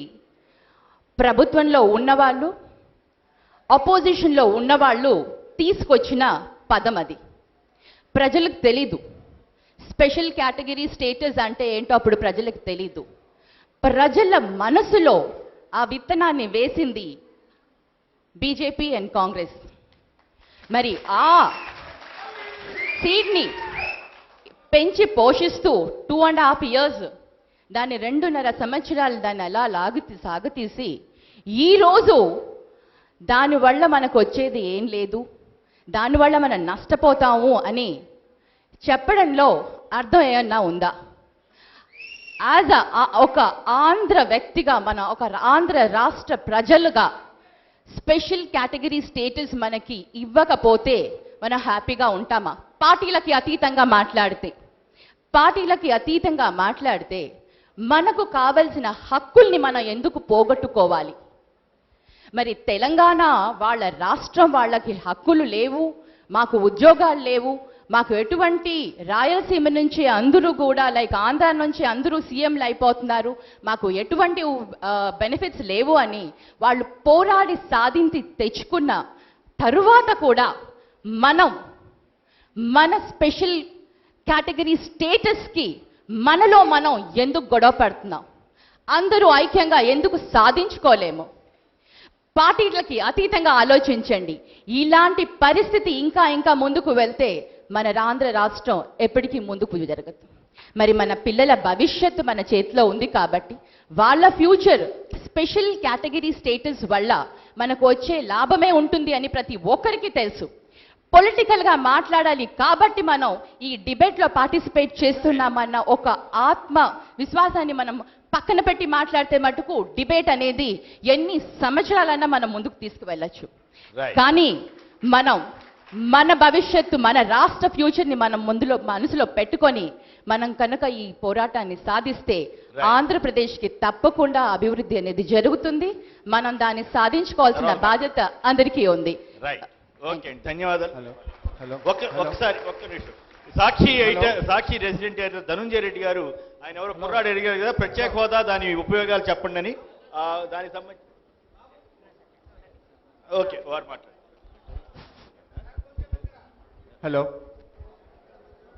Speaker 13: ప్రభుత్వంలో ఉన్నవాళ్ళు, అపోజిషన్లో ఉన్నవాళ్ళు తీసుకొచ్చిన పదం. అది ప్రజలకు తెలీదు. స్పెషల్ కేటగిరీ స్టేటస్ అంటే ఏంటో అప్పుడు ప్రజలకు తెలీదు. ప్రజల మనసులో ఆ విత్తనాన్ని వేసింది బీజేపీ అండ్ కాంగ్రెస్. మరి ఆ సీడ్ని పెంచి పోషిస్తూ 2.5 years దాన్ని 2.5 సంవత్సరాలు దాన్ని అలా సాగతీసి ఈరోజు దానివల్ల మనకు వచ్చేది ఏం లేదు, దానివల్ల మనం నష్టపోతాము అని చెప్పడంలో అర్థం ఏమన్నా ఉందా? యాజ్ ఒక ఆంధ్ర వ్యక్తిగా, మన ఒక ఆంధ్ర రాష్ట్ర ప్రజలుగా స్పెషల్ కేటగిరీ స్టేటస్ మనకి ఇవ్వకపోతే మనం హ్యాపీగా ఉంటామా? పార్టీలకి అతీతంగా మాట్లాడితే మనకు కావలసిన హక్కుల్ని మనం ఎందుకు పోగొట్టుకోవాలి? మరి తెలంగాణ వాళ్ళ రాష్ట్రం, వాళ్ళకి హక్కులు లేవు, మాకు ఉద్యోగాలు లేవు, మాకు ఎటువంటి రాయలసీమ నుంచి అందరూ కూడా లైక్ ఆంధ్ర నుంచి అందరూ సీఎంలు అయిపోతున్నారు, మాకు ఎటువంటి బెనిఫిట్స్ లేవు అని వాళ్ళు పోరాడి సాధించి తెచ్చుకున్న తరువాత కూడా మనం మన స్పెషల్ కేటగిరీ స్టేటస్కి మనలో మనం ఎందుకు గొడవ పడుతున్నాం? అందరూ ఐక్యంగా ఎందుకు సాధించుకోలేము? పార్టీలకి అతీతంగా ఆలోచించండి. ఇలాంటి పరిస్థితి ఇంకా ముందుకు వెళ్తే మన ఆంధ్ర రాష్ట్రం ఎప్పటికీ ముందుకు జరగదు. మరి మన పిల్లల భవిష్యత్తు మన చేతిలో ఉంది కాబట్టి వాళ్ళ ఫ్యూచర్ స్పెషల్ కేటగిరీ స్టేటస్ వల్ల మనకు వచ్చే లాభమే ఉంటుంది అని ప్రతి ఒక్కరికి తెలుసు. పొలిటికల్గా మాట్లాడాలి కాబట్టి మనం ఈ డిబేట్లో పార్టిసిపేట్ చేస్తున్నామన్న ఒక ఆత్మ విశ్వాసాన్ని మనం పక్కన పెట్టి మాట్లాడితే మటుకు డిబేట్ అనేది ఎన్ని సంవత్సరాలన్నా మనం ముందుకు తీసుకువెళ్ళచ్చు. కానీ మనం మన భవిష్యత్తు, మన రాష్ట్ర ఫ్యూచర్ని మనం మనసులో పెట్టుకొని మనం కనుక ఈ పోరాటాన్ని సాధిస్తే ఆంధ్రప్రదేశ్కి తప్పకుండా అభివృద్ధి అనేది జరుగుతుంది. మనం దాన్ని సాధించుకోవాల్సిన బాధ్యత అందరికీ ఉంది.
Speaker 2: ఓకే, ధన్యవాదాలు. ఒక్క నిమిషం. సాక్షి రెసిడెంట్ ధనుంజయ రెడ్డి గారు, ఆయన ఎవరో కుర్రాడు అడిగారు కదా ప్రత్యేక హోదా దాని ఉపయోగాలు చెప్పండి అని, దానికి సంబంధించి ఓకే వారు మాట్లాడారు.
Speaker 10: Hello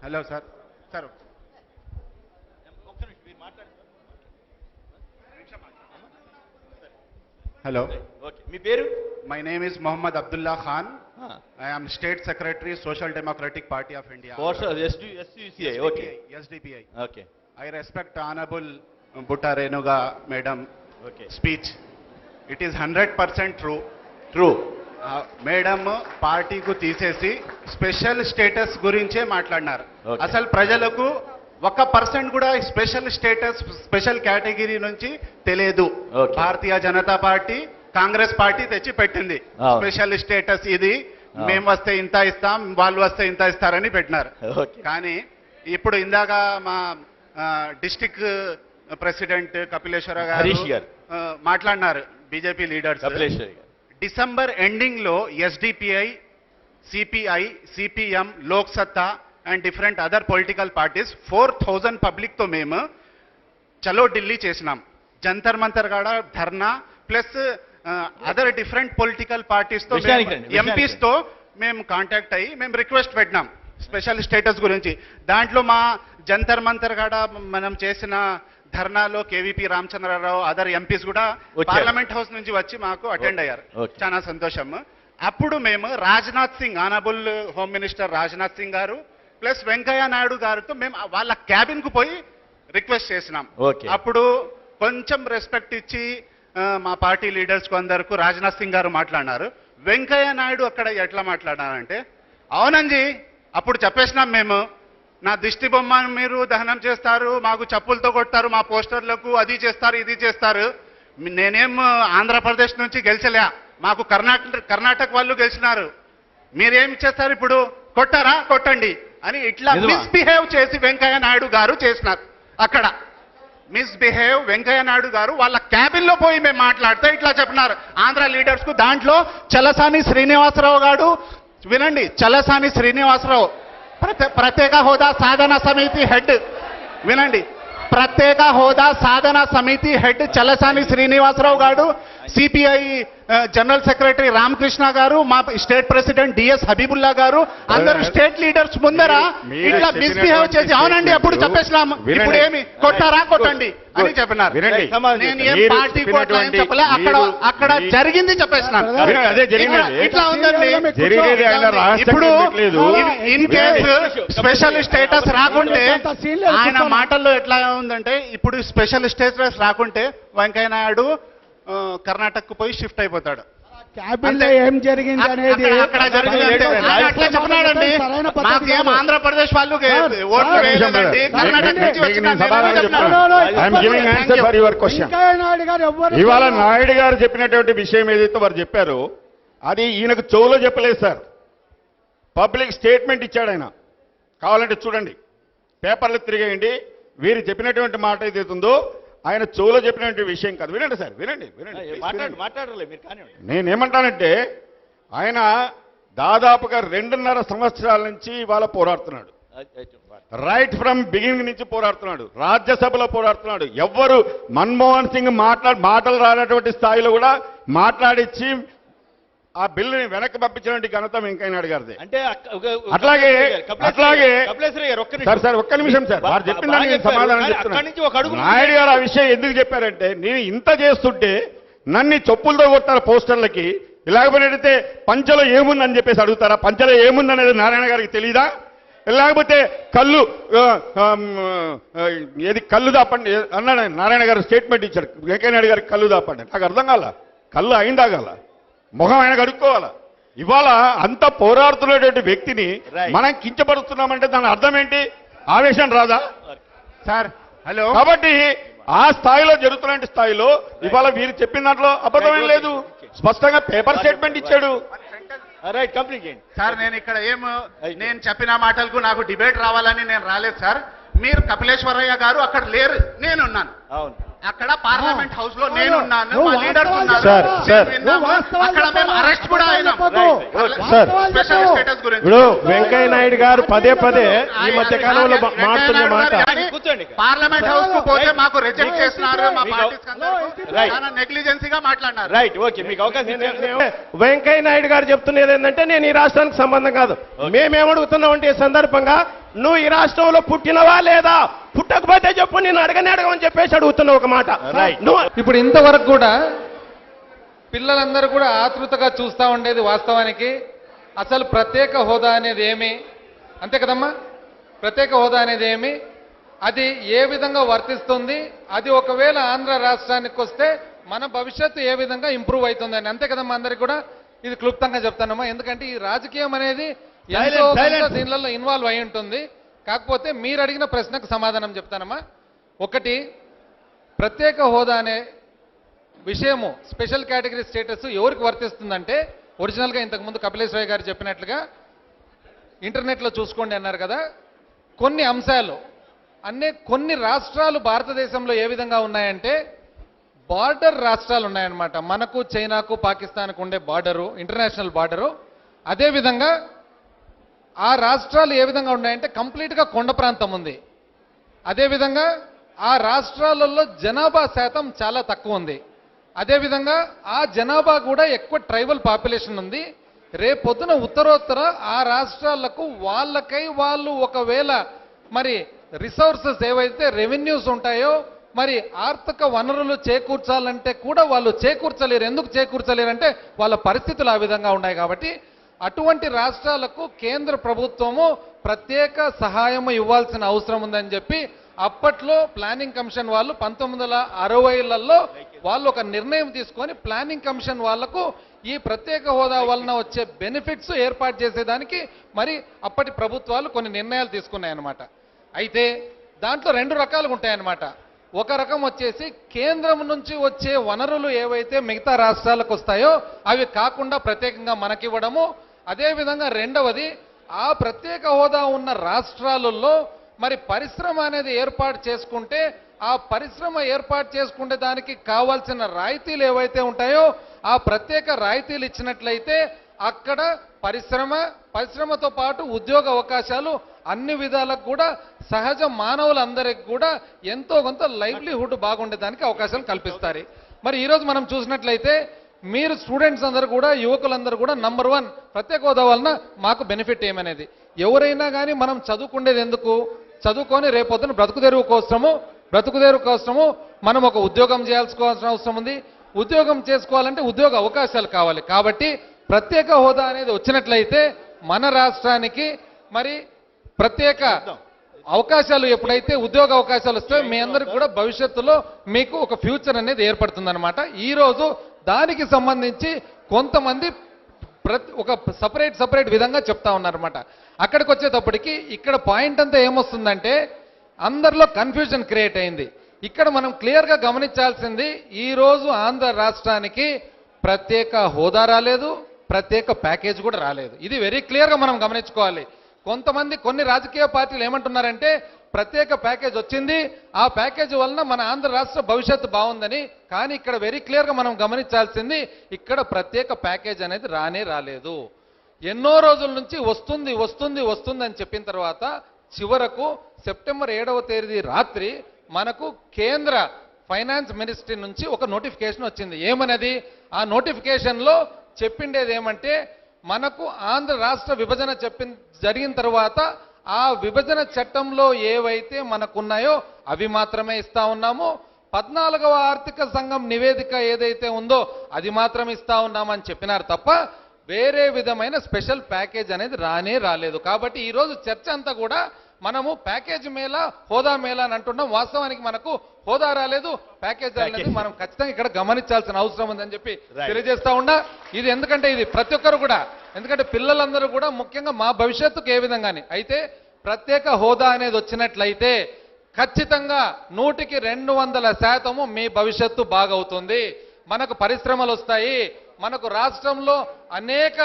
Speaker 10: hello sir sir hello
Speaker 2: okay, మీ పేరు?
Speaker 10: My name is Mohammad Abdullah Khan. I am state secretary Social Democratic Party of India.
Speaker 2: SDPI. Okay,
Speaker 10: SDPI.
Speaker 2: Okay.
Speaker 10: I respect Honorable Butta Renuga Madam
Speaker 2: Okay.
Speaker 10: speech. It is 100% true.
Speaker 2: True.
Speaker 10: Madam పార్టీకు తీసేసి స్పెషల్ స్టేటస్ గురించే మాట్లాడినారు.
Speaker 2: Okay.
Speaker 10: అసలు ప్రజలకు 1% కూడా స్పెషల్ స్టేటస్ స్పెషల్ కేటగిరీ నుంచి తెలియదు.
Speaker 2: Okay.
Speaker 10: Bharatiya Janata party Congress party తెచ్చి పెట్టింది
Speaker 2: అవును.
Speaker 10: Special status. ఇది మేము వస్తే ఇంత ఇస్తాం, వాళ్ళు వస్తే ఇంత ఇస్తారని పెట్టినారు.
Speaker 2: Okay.
Speaker 10: కానీ ఇప్పుడు ఇందాక మా డిస్టిక్ ప్రెసిడెంట్ కపిలేశ్వర
Speaker 2: హరీష్
Speaker 10: గారు
Speaker 2: గారు
Speaker 10: మాట్లాడినారు. BJP leaders
Speaker 2: Kapileshwari garu
Speaker 10: December ending లో SDPI, CPI, CPM, Lok Satta and different other political parties 4000 public తో మేము చలో ఢిల్లీ చేసినాం. జంతర్ మంతర్ కాడ dharna plus other different political parties తో ఎంపీస్ తో మేము కాంటాక్ట్ అయ్యి మేము రిక్వెస్ట్ పెట్టినాం స్పెషల్ స్టేటస్ గురించి. దాంట్లో మా జంతర్ మంతర్ కాడ మనం చేసిన ధర్నాలో KVP రామచంద్రరావు అదర్ ఎంపీస్ కూడా పార్లమెంట్ హౌస్ నుంచి వచ్చి మాకు అటెండ్ అయ్యారు. చాలా సంతోషం. అప్పుడు మేము Rajnath Singh, honourable home minister Rajnath Singh గారు ప్లస్ వెంకయ్య నాయుడు గారితో మేము వాళ్ళ క్యాబిన్ కు పోయి రిక్వెస్ట్ చేసినాం. అప్పుడు కొంచెం రెస్పెక్ట్ ఇచ్చి మా పార్టీ లీడర్స్ కు అందరికి రాజ్నాథ్ సింగ్ గారు మాట్లాడినారు. వెంకయ్య నాయుడు అక్కడ ఎట్లా మాట్లాడినారంటే, అవునంజీ అప్పుడు చెప్పేసినాం మేము, నా దిష్టి బొమ్మ మీరు దహనం చేస్తారు, మాకు చెప్పులతో కొడతారు, మా పోస్టర్లకు అది చేస్తారు ఇది చేస్తారు. నేనేం ఆంధ్రప్రదేశ్ నుంచి గెలిచలే, మాకు కర్ణాటక వాళ్ళు గెలిచినారు, మీరేం చేస్తారు ఇప్పుడు, కొట్టారా కొట్టండి అని ఇట్లా మిస్బిహేవ్ చేసి వెంకయ్య నాయుడు గారు చేసినారు. అక్కడ మిస్బిహేవ్ వెంకయ్య నాయుడు గారు వాళ్ళ క్యాబిన్ లో పోయి మేము మాట్లాడితే ఇట్లా చెప్పినారు ఆంధ్ర లీడర్స్ కు. దాంట్లో చలసాని శ్రీనివాసరావు గారు, వినండి, చలసాని శ్రీనివాసరావు ప్రత్యేక హోదా సాధన సమితి హెడ్, వినండి, ప్రత్యేక హోదా సాధన సమితి హెడ్ చలసాని శ్రీనివాసరావు గారు, CPI జనరల్ సెక్రటరీ రామకృష్ణ గారు, మా స్టేట్ ప్రెసిడెంట్ DS హబీబుల్లా గారు, అందరూ స్టేట్ లీడర్స్ ముందర ఇట్లా మిస్బిహేవ్ చేసి అవునండి అప్పుడు చెప్పేసినాము, ఇప్పుడు ఏమి కొట్టారా కొట్టండి అని చెప్పినారు. నేను ఏం పార్టీ కొట్టాలని చెప్పలే, అక్కడ జరిగింది చెప్పేసినాను. ఇట్లా ఉందండి. ఇప్పుడు ఇన్ కేసు స్పెషల్ స్టేటస్ రాకుంటే ఆయన మాటల్లో ఎట్లా ఉందంటే, ఇప్పుడు స్పెషల్ స్టేటస్ రాకుంటే వెంకయ్య నాయుడు కర్ణాటకకు పోయి షిఫ్ట్ అయిపోతాడు.
Speaker 11: క్యాబిన్ లో ఏం జరిగింది అనేది
Speaker 10: అక్కడ జరిగింది అట్లా చెప్పినాడండి. మాకేం ఆంధ్రప్రదేశ్ వాళ్ళు ఓట్లు వేయలేదండి, కర్ణాటక నుంచి
Speaker 14: ఇవాళ నాయుడు గారు చెప్పినటువంటి విషయం ఏదైతే వారు చెప్పారో అది ఈయనకు చెవులో చెప్పలేదు సార్, పబ్లిక్ స్టేట్మెంట్ ఇచ్చాడు ఆయన. కావాలంటే చూడండి, పేపర్లు తిరిగేయండి. వీరు చెప్పినటువంటి మాట ఏదైతుందో ఆయన చెవులో చెప్పినటువంటి విషయం కాదు. వినండి సార్, వినండి వినండి.
Speaker 2: మాట్లాడలే మీరు కానీ.
Speaker 14: నేనేమంటానంటే ఆయన దాదాపుగా 2.5 సంవత్సరాల నుంచి ఇవాళ పోరాడుతున్నాడు. రైట్ ఫ్రమ్ బిగినింగ్ నుంచి పోరాడుతున్నాడు, రాజ్యసభలో పోరాడుతున్నాడు. ఎవ్వరు మన్మోహన్ సింగ్ మాటలు రానటువంటి స్థాయిలో కూడా మాట్లాడించి ఆ బిల్లుని వెనక్కి పంపించినటువంటి ఘనత వెంకయ్య నాయుడు గారిది.
Speaker 2: అంటే
Speaker 14: అట్లాగే సార్ ఒక్క నిమిషం సార్, వారు చెప్పిన దానికి సమాధానం చెప్తున్నాను. నాయుడు గారు ఆ విషయం ఎందుకు చెప్పారంటే, నేను ఇంత చేస్తుంటే నన్ను చెప్పులతో కొట్టారు పోస్టర్లకి, లేకపోతే పంచలో ఏముందని చెప్పేసి అడుగుతారా? పంచలో ఏముందనేది నారాయణ గారికి తెలియదా? లేకపోతే కళ్ళు ఏది కళ్ళు దాపండి అన్నాడు నారాయణ గారు, స్టేట్మెంట్ ఇచ్చాడు వెంకయ్య నాయుడు గారికి, కళ్ళు దాపండి. నాకు అర్థం కాల, కళ్ళు అయిందాగాల, ముఖం ఆయన కడుక్కోవాలా. ఇవాళ అంత పోరాడుతున్నటువంటి వ్యక్తిని మనం కించపరుస్తున్నామంటే దాని అర్థం ఏంటి? ఆవేశం రాదా
Speaker 10: సార్? హలో.
Speaker 14: కాబట్టి ఆ స్థాయిలో జరుగుతున్న స్థాయిలో ఇవాళ వీరు చెప్పిన దాంట్లో అబద్ధమేం లేదు, స్పష్టంగా పేపర్ స్టేట్మెంట్ ఇచ్చాడు.
Speaker 2: రైట్, కంప్లీట్ చేయండి
Speaker 10: సార్. నేను ఇక్కడ నేను చెప్పిన మాటలకు నాకు డిబేట్ రావాలని నేను రాలేదు సార్. మీరు కపిలేశ్వరయ్య గారు అక్కడ లేరు, నేనున్నాను.
Speaker 2: అవును,
Speaker 10: అక్కడ పార్లమెంట్ హౌస్ లో నేనున్నాను, మా లీడర్స్ ఉన్నారు. అక్కడ మేము అరెస్ట్ కూడా అయినాం స్పెషల్ స్టేటస్ గురించి.
Speaker 7: ఇప్పుడు వెంకయ్య నాయుడు గారు పదే ఈ మధ్య కాలంలో మాట్లాడుతున్న మాట
Speaker 2: కూర్చోండి.
Speaker 10: పార్లమెంట్ హౌస్ కు పోతే మాకు రిజెక్ట్ చేస్తున్నారు, మా
Speaker 2: మీకు-
Speaker 10: పార్టీస్
Speaker 2: రైట్.
Speaker 10: చాలా నెగ్లిజెన్సీగా మాట్లాడినారు.
Speaker 2: రైట్, ఓకే, మీకు అవకాశం ఇచ్చాను.
Speaker 7: వెంకయ్య నాయుడు గారు చెప్తున్నది ఏంటంటే నేను ఈ రాష్ట్రానికి సంబంధం కాదు. మేమేమడుగుతున్నామంటే ఈ సందర్భంగా నువ్వు ఈ రాష్ట్రంలో పుట్టినవా లేదా, పుట్టకపోతే చెప్పు, నేను అడగని చెప్పేసి అడుగుతున్నావు ఒక మాట. నువ్వు
Speaker 5: ఇప్పుడు ఇంతవరకు కూడా పిల్లలందరూ కూడా ఆతృతగా చూస్తూ ఉండేది వాస్తవానికి అసలు ప్రత్యేక హోదా అనేది ఏమి, అంతే కదమ్మా? ప్రత్యేక హోదా అనేది ఏమి, అది ఏ విధంగా వర్తిస్తుంది, అది ఒకవేళ ఆంధ్ర రాష్ట్రానికి వస్తే మన భవిష్యత్తు ఏ విధంగా ఇంప్రూవ్ అవుతుందని, అంతే కదమ్మా? అందరికి కూడా ఇది క్లుప్తంగా చెప్తానమ్మా, ఎందుకంటే ఈ రాజకీయం అనేది ఎంతో కొంత దీనిలో ఇన్వాల్వ్ అయి ఉంటుంది. కాకపోతే మీరు అడిగిన ప్రశ్నకు సమాధానం చెప్తానమ్మా. ఒకటి, ప్రత్యేక హోదా అనే విషయము స్పెషల్ కేటగిరీ స్టేటస్ ఎవరికి వర్తిస్తుందంటే ఒరిజినల్గా ఇంతకుముందు కపిలేశ్వరయ్య గారు చెప్పినట్లుగా ఇంటర్నెట్లో చూసుకోండి అన్నారు కదా, కొన్ని అంశాలు కొన్ని రాష్ట్రాలు భారతదేశంలో ఏ విధంగా ఉన్నాయంటే బార్డర్ రాష్ట్రాలు ఉన్నాయన్నమాట. మనకు చైనాకు పాకిస్తాన్కు ఉండే బార్డరు, ఇంటర్నేషనల్ బార్డరు. అదేవిధంగా ఆ రాష్ట్రాలు ఏ విధంగా ఉన్నాయంటే కంప్లీట్గా కొండ ప్రాంతం ఉంది. అదేవిధంగా ఆ రాష్ట్రాలలో జనాభా శాతం చాలా తక్కువ ఉంది. అదేవిధంగా ఆ జనాభా కూడా ఎక్కువ ట్రైబల్ పాపులేషన్ ఉంది. రేపొద్దున ఉత్తరోత్తర ఆ రాష్ట్రాలకు వాళ్ళకై వాళ్ళు ఒకవేళ మరి రిసోర్సెస్ ఏవైతే రెవెన్యూస్ ఉంటాయో, మరి ఆర్థిక వనరులు చేకూర్చాలంటే కూడా వాళ్ళు చేకూర్చలేరు. ఎందుకు చేకూర్చలేరు అంటే వాళ్ళ పరిస్థితులు ఆ విధంగా ఉన్నాయి. కాబట్టి అటువంటి రాష్ట్రాలకు కేంద్ర ప్రభుత్వము ప్రత్యేక సహాయం ఇవ్వాల్సిన అవసరం ఉందని చెప్పి అప్పట్లో ప్లానింగ్ కమిషన్ వాళ్ళు 1960లలో వాళ్ళు ఒక నిర్ణయం తీసుకొని ప్లానింగ్ కమిషన్ వాళ్లకు ఈ ప్రత్యేక హోదా వలన వచ్చే బెనిఫిట్స్ ఏర్పాటు చేసేదానికి మరి అప్పటి ప్రభుత్వాలు కొన్ని నిర్ణయాలు తీసుకున్నాయన్నమాట. అయితే దాంట్లో 2 రకాలుగా ఉంటాయన్నమాట. ఒక రకం వచ్చేసి కేంద్రం నుంచి వచ్చే వనరులు ఏవైతే మిగతా రాష్ట్రాలకు వస్తాయో అవి కాకుండా ప్రత్యేకంగా మనకివ్వడము. అదేవిధంగా రెండవది, ఆ ప్రత్యేక హోదా ఉన్న రాష్ట్రాలలో మరి పరిశ్రమ అనేది ఏర్పాటు చేసుకుంటే ఆ పరిశ్రమ ఏర్పాటు చేసుకుంటే దానికి కావాల్సిన రాయితీలు ఏవైతే ఉంటాయో ఆ ప్రత్యేక రాయితీలు ఇచ్చినట్లయితే అక్కడ పరిశ్రమతో పాటు ఉద్యోగ అవకాశాలు అన్ని విధాలకు కూడా సహజ మానవులందరికీ కూడా ఎంతో కొంత లైవ్లీహుడ్ బాగుండేదానికి అవకాశాలు కల్పిస్తారు. మరి ఈరోజు మనం చూసినట్లయితే మీరు స్టూడెంట్స్ అందరూ కూడా, యువకులందరూ కూడా నంబర్ 1 ప్రత్యేక హోదా వలన మాకు బెనిఫిట్ ఏమనేది. ఎవరైనా కానీ మనం చదువుకునేది ఎందుకు, చదువుకొని రేపొద్దున బ్రతుకుదెరువు కోసము మనం ఒక ఉద్యోగం చేయాల్సుకోవాల్సిన అవసరం ఉంది. ఉద్యోగం చేసుకోవాలంటే ఉద్యోగ అవకాశాలు కావాలి. కాబట్టి ప్రత్యేక హోదా అనేది వచ్చినట్లయితే మన రాష్ట్రానికి మరి ప్రత్యేక అవకాశాలు ఎప్పుడైతే ఉద్యోగ అవకాశాలు వస్తాయో మీ అందరికి కూడా భవిష్యత్తులో మీకు ఒక ఫ్యూచర్ అనేది ఏర్పడుతుందన్నమాట. ఈరోజు దానికి సంబంధించి కొంతమంది ఒక సపరేట్ విధంగా చెప్తా ఉన్నారన్నమాట. అక్కడికి వచ్చేటప్పటికి ఇక్కడ పాయింట్ అంతా ఏమొస్తుందంటే అందరిలో కన్ఫ్యూజన్ క్రియేట్ అయింది. ఇక్కడ మనం క్లియర్గా గమనించాల్సింది, ఈరోజు ఆంధ్ర రాష్ట్రానికి ప్రత్యేక హోదా రాలేదు, ప్రత్యేక ప్యాకేజ్ కూడా రాలేదు. ఇది వెరీ క్లియర్గా మనం గమనించుకోవాలి. కొన్ని రాజకీయ పార్టీలు ఏమంటున్నారంటే ప్రత్యేక ప్యాకేజ్ వచ్చింది, ఆ ప్యాకేజ్ వలన మన ఆంధ్ర రాష్ట్ర భవిష్యత్తు బాగుందని. కానీ ఇక్కడ వెరీ క్లియర్గా మనం గమనించాల్సింది, ఇక్కడ ప్రత్యేక ప్యాకేజ్ అనేది రాలేదు. ఎన్నో రోజుల నుంచి వస్తుంది అని చెప్పిన తర్వాత చివరకు సెప్టెంబర్ 7వ తేదీ రాత్రి మనకు కేంద్ర ఫైనాన్స్ మినిస్ట్రీ నుంచి ఒక నోటిఫికేషన్ వచ్చింది. ఏమన్నది? ఆ నోటిఫికేషన్లో చెప్పిండేది ఏమంటే మనకు ఆంధ్ర రాష్ట్ర విభజన జరిగిన తర్వాత ఆ విభజన చట్టంలో ఏవైతే మనకున్నాయో అవి మాత్రమే ఇస్తా ఉన్నాము. 14వ ఆర్థిక సంఘం నివేదిక ఏదైతే ఉందో అది మాత్రమే ఇస్తా ఉన్నామని చెప్పినారు తప్ప వేరే విధమైన స్పెషల్ ప్యాకేజ్ అనేది రాలేదు. కాబట్టి ఈరోజు చర్చ అంతా కూడా మనము ప్యాకేజ్ మేళా, హోదా మేళా అని అంటున్నాం. వాస్తవానికి మనకు హోదా రాలేదు, ప్యాకేజ్ రాలేదు. మనం ఖచ్చితంగా ఇక్కడ గమనించాల్సిన అవసరం ఉందని చెప్పి తెలియజేస్తా ఉన్నా. ఇది ఎందుకంటే ఇది ప్రతి ఒక్కరు కూడా, ఎందుకంటే పిల్లలందరూ కూడా ముఖ్యంగా మా భవిష్యత్తుకు ఏ విధంగానే అయితే ప్రత్యేక హోదా అనేది వచ్చినట్లయితే ఖచ్చితంగా 100కి 200% మీ భవిష్యత్తు బాగవుతుంది. మనకు పరిశ్రమలు వస్తాయి, మనకు రాష్ట్రంలో అనేక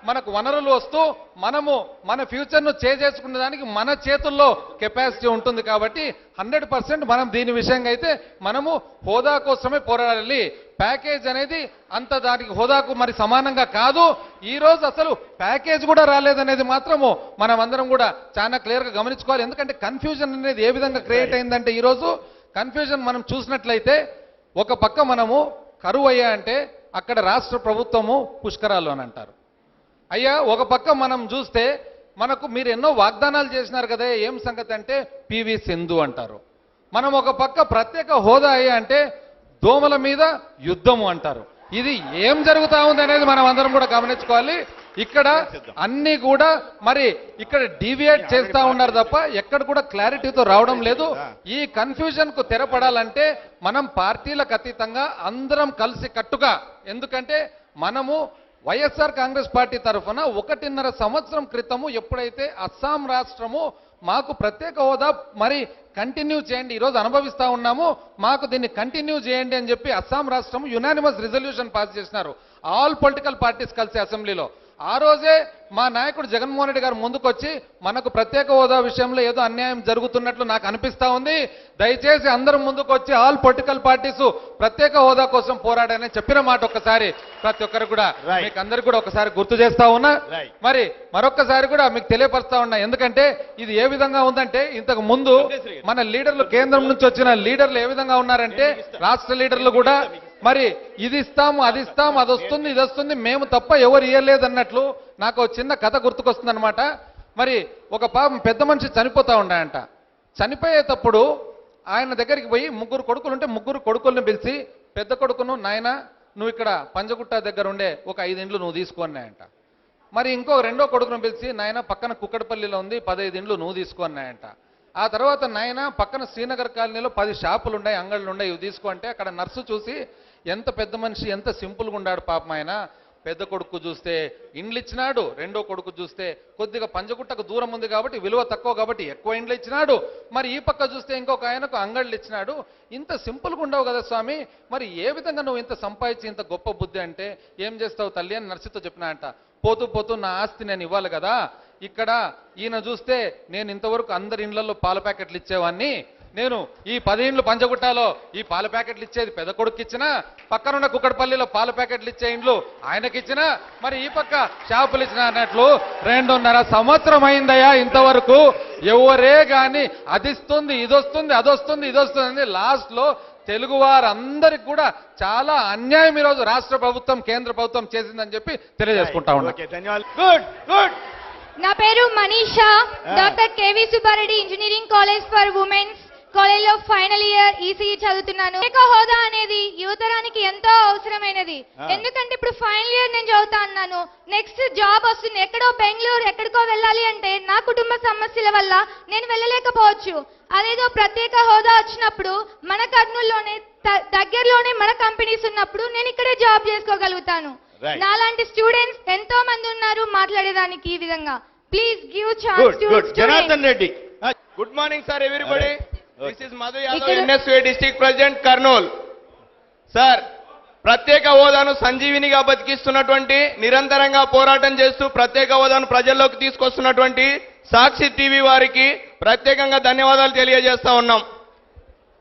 Speaker 5: మనకు వనరులు వస్తూ మనము మన ఫ్యూచర్ను చేసుకునే దానికి మన చేతుల్లో కెపాసిటీ ఉంటుంది. కాబట్టి 100% మనం దీని విషయంగా అయితే మనము హోదా కోసమే పోరాడాలి.
Speaker 15: ప్యాకేజ్ అనేది అంత దానికి హోదాకు మరి సమానంగా కాదు. ఈ రోజు అసలు ప్యాకేజ్ కూడా రాలేదనేది మాత్రము మనం అందరం కూడా చాలా క్లియర్గా గమనించుకోవాలి. ఎందుకంటే కన్ఫ్యూజన్ అనేది ఏ విధంగా క్రియేట్ అయిందంటే ఈరోజు కన్ఫ్యూజన్ మనం చూసినట్లయితే ఒక పక్క మనము కరువు అయ్యా అంటే అక్కడ రాష్ట్ర ప్రభుత్వము పుష్కరాలు అని అంటారు. అయ్యా ఒక పక్క మనం చూస్తే మనకు మీరు ఎన్నో వాగ్దానాలు చేసినారు కదా, ఏం సంగతి అంటే పివి సింధు అంటారు. మనం ఒక పక్క ప్రత్యేక హోదా అయ్యా అంటే దోమల మీద యుద్ధము అంటారు. ఇది ఏం జరుగుతా ఉంది అనేది మనం అందరం కూడా గమనించుకోవాలి. ఇక్కడ అన్ని కూడా మరి ఇక్కడ డీవియేట్ చేస్తా ఉన్నారు తప్ప ఎక్కడ కూడా క్లారిటీతో రావడం లేదు. ఈ కన్ఫ్యూజన్ కు తెరపడాలంటే మనం పార్టీలకు అతీతంగా అందరం కలిసి కట్టుగా, ఎందుకంటే మనము వైఎస్ఆర్ కాంగ్రెస్ పార్టీ తరఫున 1.5 సంవత్సరం క్రితము ఎప్పుడైతే అస్సాం రాష్ట్రము మాకు ప్రత్యేక హోదా మరి కంటిన్యూ చేయండి, ఈరోజు అనుభవిస్తా ఉన్నాము, మాకు దీన్ని కంటిన్యూ చేయండి అని చెప్పి అస్సాం రాష్ట్రం యునానిమస్ రిజల్యూషన్ పాస్ చేసినారు ఆల్ పొలిటికల్ పార్టీస్ కలిసి అసెంబ్లీలో. ఆ రోజే మా నాయకుడు జగన్మోహన్ రెడ్డి గారు ముందుకొచ్చి మనకు ప్రత్యేక హోదా విషయంలో ఏదో అన్యాయం జరుగుతున్నట్లు నాకు అనిపిస్తా ఉంది, దయచేసి అందరం ముందుకు వచ్చి ఆల్ పొలిటికల్ పార్టీస్ ప్రత్యేక హోదా కోసం పోరాడని చెప్పిన మాట ఒక్కసారి ప్రతి ఒక్కరు కూడా మీకు అందరికి కూడా ఒకసారి గుర్తు చేస్తా ఉన్నా. మరి మరొక్కసారి కూడా మీకు తెలియపరుస్తా ఉన్నా, ఎందుకంటే ఇది ఏ విధంగా ఉందంటే ఇంతకు ముందు మన లీడర్లు కేంద్రం నుంచి వచ్చిన లీడర్లు ఏ విధంగా ఉన్నారంటే రాష్ట్ర లీడర్లు కూడా మరి ఇది ఇస్తాము అది ఇస్తాము అది వస్తుంది ఇది వస్తుంది మేము తప్ప ఎవరు ఇయ్యలేదు అన్నట్లు నాకు చిన్న కథ గుర్తుకొస్తుంది అనమాట. మరి ఒక పాపం పెద్ద మనిషి చనిపోతా ఉన్నాయంట. చనిపోయేటప్పుడు ఆయన దగ్గరికి పోయి 3 కొడుకులు ఉంటే 3 కొడుకుల్ని పిలిచి పెద్ద కొడుకును నాయన నువ్వు ఇక్కడ పంజగుట్ట దగ్గర ఉండే ఒక 5 ఇండ్లు నువ్వు తీసుకున్నాయంట. మరి ఇంకో రెండో కొడుకును పిలిచి నాయన పక్కన కుక్కడపల్లిలో ఉంది 15 ఇండ్లు నువ్వు తీసుకున్నాయంట. ఆ తర్వాత నాయన పక్కన శ్రీనగర్ కాలనీలో 10 షాపులు ఉన్నాయి అంగళ్ళు ఉన్నాయి ఇవి తీసుకో అంటే అక్కడ నర్సు చూసి ఎంత పెద్ద మనిషి ఎంత సింపుల్గా ఉన్నాడు పాపం ఆయన. పెద్ద కొడుకు చూస్తే ఇండ్లు ఇచ్చినాడు, రెండో కొడుకు చూస్తే కొద్దిగా పంజగుట్టకు దూరం ఉంది కాబట్టి విలువ తక్కువ కాబట్టి ఎక్కువ ఇండ్లు ఇచ్చినాడు, మరి ఈ పక్క చూస్తే ఇంకొక ఆయనకు అంగళ్ళు ఇచ్చినాడు. ఇంత సింపుల్గా ఉండవు కదా స్వామి, మరి ఏ విధంగా నువ్వు ఇంత సంపాదించి ఇంత గొప్ప బుద్ధి అంటే ఏం చేస్తావు తల్లి అని నర్సుతో చెప్పినా అంట. పోతూ పోతూ నా ఆస్తి నేను ఇవ్వాలి కదా, ఇక్కడ ఈయన చూస్తే నేను ఇంతవరకు అందరి ఇండ్లలో పాల ప్యాకెట్లు ఇచ్చేవాడిని, నేను ఈ 10 ఇండ్లు పంజగుట్టాలో ఈ పాల ప్యాకెట్లు ఇచ్చేది పెద్ద కొడుకు ఇచ్చినా, పక్కనున్న కుక్కడపల్లిలో పాల ప్యాకెట్లు ఇచ్చే ఇండ్లు ఆయనకిచ్చినా, మరి ఈ పక్క షాపులు ఇచ్చిన అన్నట్లు 2.5 సంవత్సరం అయిందయ్యా ఇంతవరకు ఎవరే గాని అదిస్తుంది ఇదొస్తుంది అదొస్తుంది ఇదొస్తుంది. లాస్ట్ లో తెలుగు వారందరికి కూడా చాలా అన్యాయం ఈరోజు రాష్ట్ర ప్రభుత్వం కేంద్ర ప్రభుత్వం చేసిందని చెప్పి తెలియజేసుకుంటా ఉన్నా.
Speaker 16: నా పేరు Manisha, doctor K V Subbareddy engineering college for womens కాలేజ్లో ఫైనల్ ఇయర్ ఈసీఈ చదువుతున్నాను. ప్రత్యేక హోదా అనేది యువతరానికి ఎంతో అవసరమైనది. ఎందుకంటే ఇప్పుడు ఫైనల్ ఇయర్ నేను చదువుతా అన్నాను, నెక్స్ట్ జాబ్ వస్తుంది, ఎక్కడో బెంగళూరు ఎక్కడికో వెళ్ళాలి అంటే నా కుటుంబ సమస్యల వల్ల నేను వెళ్ళలేకపోవచ్చు. అదేదో ప్రత్యేక హోదా వచ్చినప్పుడు మన కర్నూలులోనే దగ్గరలోనే మన కంపెనీస్ ఉన్నప్పుడు నేను ఇక్కడే జాబ్ చేసుకోగలుగుతాను. నాలాంటి స్టూడెంట్స్ ఎంతో మంది ఉన్నారు మాట్లాడేదానికి. ఈ విధంగా please give chance to
Speaker 2: Janardhan Reddy. Good morning sir everybody. This is Madhu Yadav, NSUI district president Kurnool. Sir, ప్రత్యేక హోదాను సంజీవినిగా బతికిస్తున్నటువంటి, నిరంతరంగా పోరాటం చేస్తూ ప్రత్యేక హోదాను ప్రజల్లోకి తీసుకొస్తున్నటువంటి సాక్షి టీవీ వారికి ప్రత్యేకంగా ధన్యవాదాలు తెలియజేస్తా ఉన్నాం.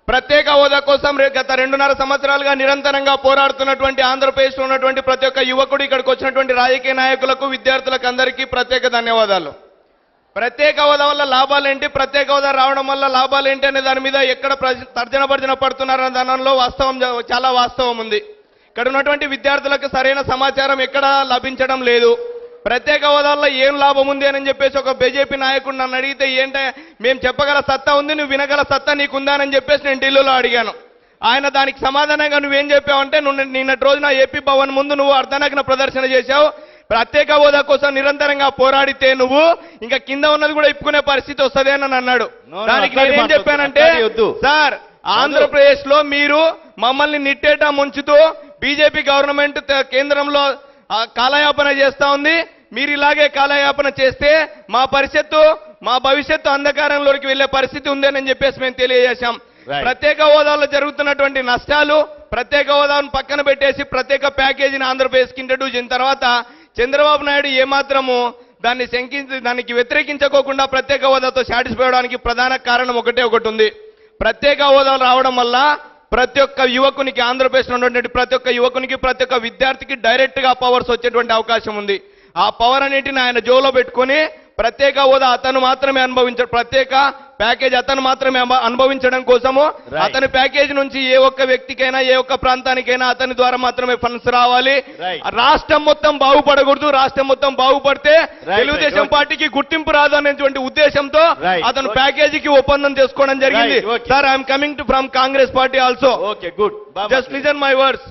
Speaker 2: ప్రత్యేక హోదా కోసం గత 2.5 సంవత్సరాలుగా నిరంతరంగా పోరాడుతున్నటువంటి ఆంధ్రప్రదేశ్లో ఉన్నటువంటి ప్రతి ఒక్క యువకుడు, ఇక్కడికి వచ్చినటువంటి రాజకీయ నాయకులకు, విద్యార్థులకు అందరికీ ప్రత్యేక ధన్యవాదాలు. ప్రత్యేక హోదా వల్ల లాభాలేంటి, ప్రత్యేక హోదా రావడం వల్ల లాభాలేంటి అనే దాని మీద ఎక్కడ తర్జన భర్జన పడుతున్నారన్న దానిలో చాలా వాస్తవం ఉంది. ఇక్కడ ఉన్నటువంటి విద్యార్థులకు సరైన సమాచారం ఎక్కడా లభించడం లేదు. ప్రత్యేక హోదా వల్ల ఏం లాభం ఉంది అని చెప్పేసి ఒక బీజేపీ నాయకుడు నన్ను అడిగితే ఏంటంటే మేము చెప్పగల సత్తా ఉంది, నువ్వు వినగల సత్తా నీకుందా అని చెప్పేసి నేను ఢిల్లీలో అడిగాను. ఆయన దానికి సమాధానంగా నువ్వేం చెప్పావంటే, నువ్వు నిన్నటి రోజున ఏపీ భవన్ ముందు నువ్వు అర్ధనగ్న ప్రదర్శన చేశావు. ప్రత్యేక హోదా కోసం నిరంతరంగా పోరాడితే నువ్వు ఇంకా కింద ఉన్నది కూడా ఇప్పుకునే పరిస్థితి వస్తుంది అని అన్నాడు. దానికి నేనేం చెప్పానంటే, సార్ ఆంధ్రప్రదేశ్ లో మీరు మమ్మల్ని నిట్టేట ముంచుతూ బీజేపీ గవర్నమెంట్ కేంద్రంలో కాలయాపన చేస్తా ఉంది. మీరు ఇలాగే కాలయాపన చేస్తే మా భవిష్యత్తు అంధకారంలోకి వెళ్లే పరిస్థితి ఉందని చెప్పేసి మేము తెలియజేశాం. ప్రత్యేక హోదాలో జరుగుతున్నటువంటి నష్టాలు, ప్రత్యేక హోదాను పక్కన పెట్టేసి ప్రత్యేక ప్యాకేజీని ఆంధ్రప్రదేశ్కి ఇంట్రడ్యూస్ చేసిన తర్వాత చంద్రబాబు నాయుడు ఏమాత్రము దానికి వ్యతిరేకించుకోకుండా ప్రత్యేక హోదాతో సాటిస్ఫై అవడానికి ప్రధాన కారణం ఒకటి ఉంది. ప్రత్యేక హోదా రావడం వల్ల
Speaker 17: ప్రతి ఒక్క యువకునికి, ఆంధ్రప్రదేశ్లో ఉన్నటువంటి ప్రతి ఒక్క యువకునికి, ప్రతి ఒక్క విద్యార్థికి డైరెక్ట్గా పవర్స్ వచ్చేటువంటి అవకాశం ఉంది. ఆ పవర్ అన్నిటిని ఆయన జోలో పెట్టుకొని ప్రత్యేక హోదా అతను మాత్రమే ప్రత్యేక ప్యాకేజ్ అతను మాత్రమే అనుభవించడం కోసము అతని ప్యాకేజ్ నుంచి ఏ ఒక్క వ్యక్తికైనా ఏ ఒక్క ప్రాంతానికైనా అతని ద్వారా మాత్రమే ఫండ్స్ రావాలి. రాష్ట్రం మొత్తం బాగుపడకూడదు. రాష్ట్రం మొత్తం బాగుపడితే తెలుగుదేశం పార్టీకి గుర్తింపు రాదు అనేటువంటి ఉద్దేశంతో అతను ప్యాకేజీకి ఒప్పందం చేసుకోవడం జరిగింది. Sir, I'm coming to from Congress party also.
Speaker 2: Okay, good.
Speaker 17: Just listen my words.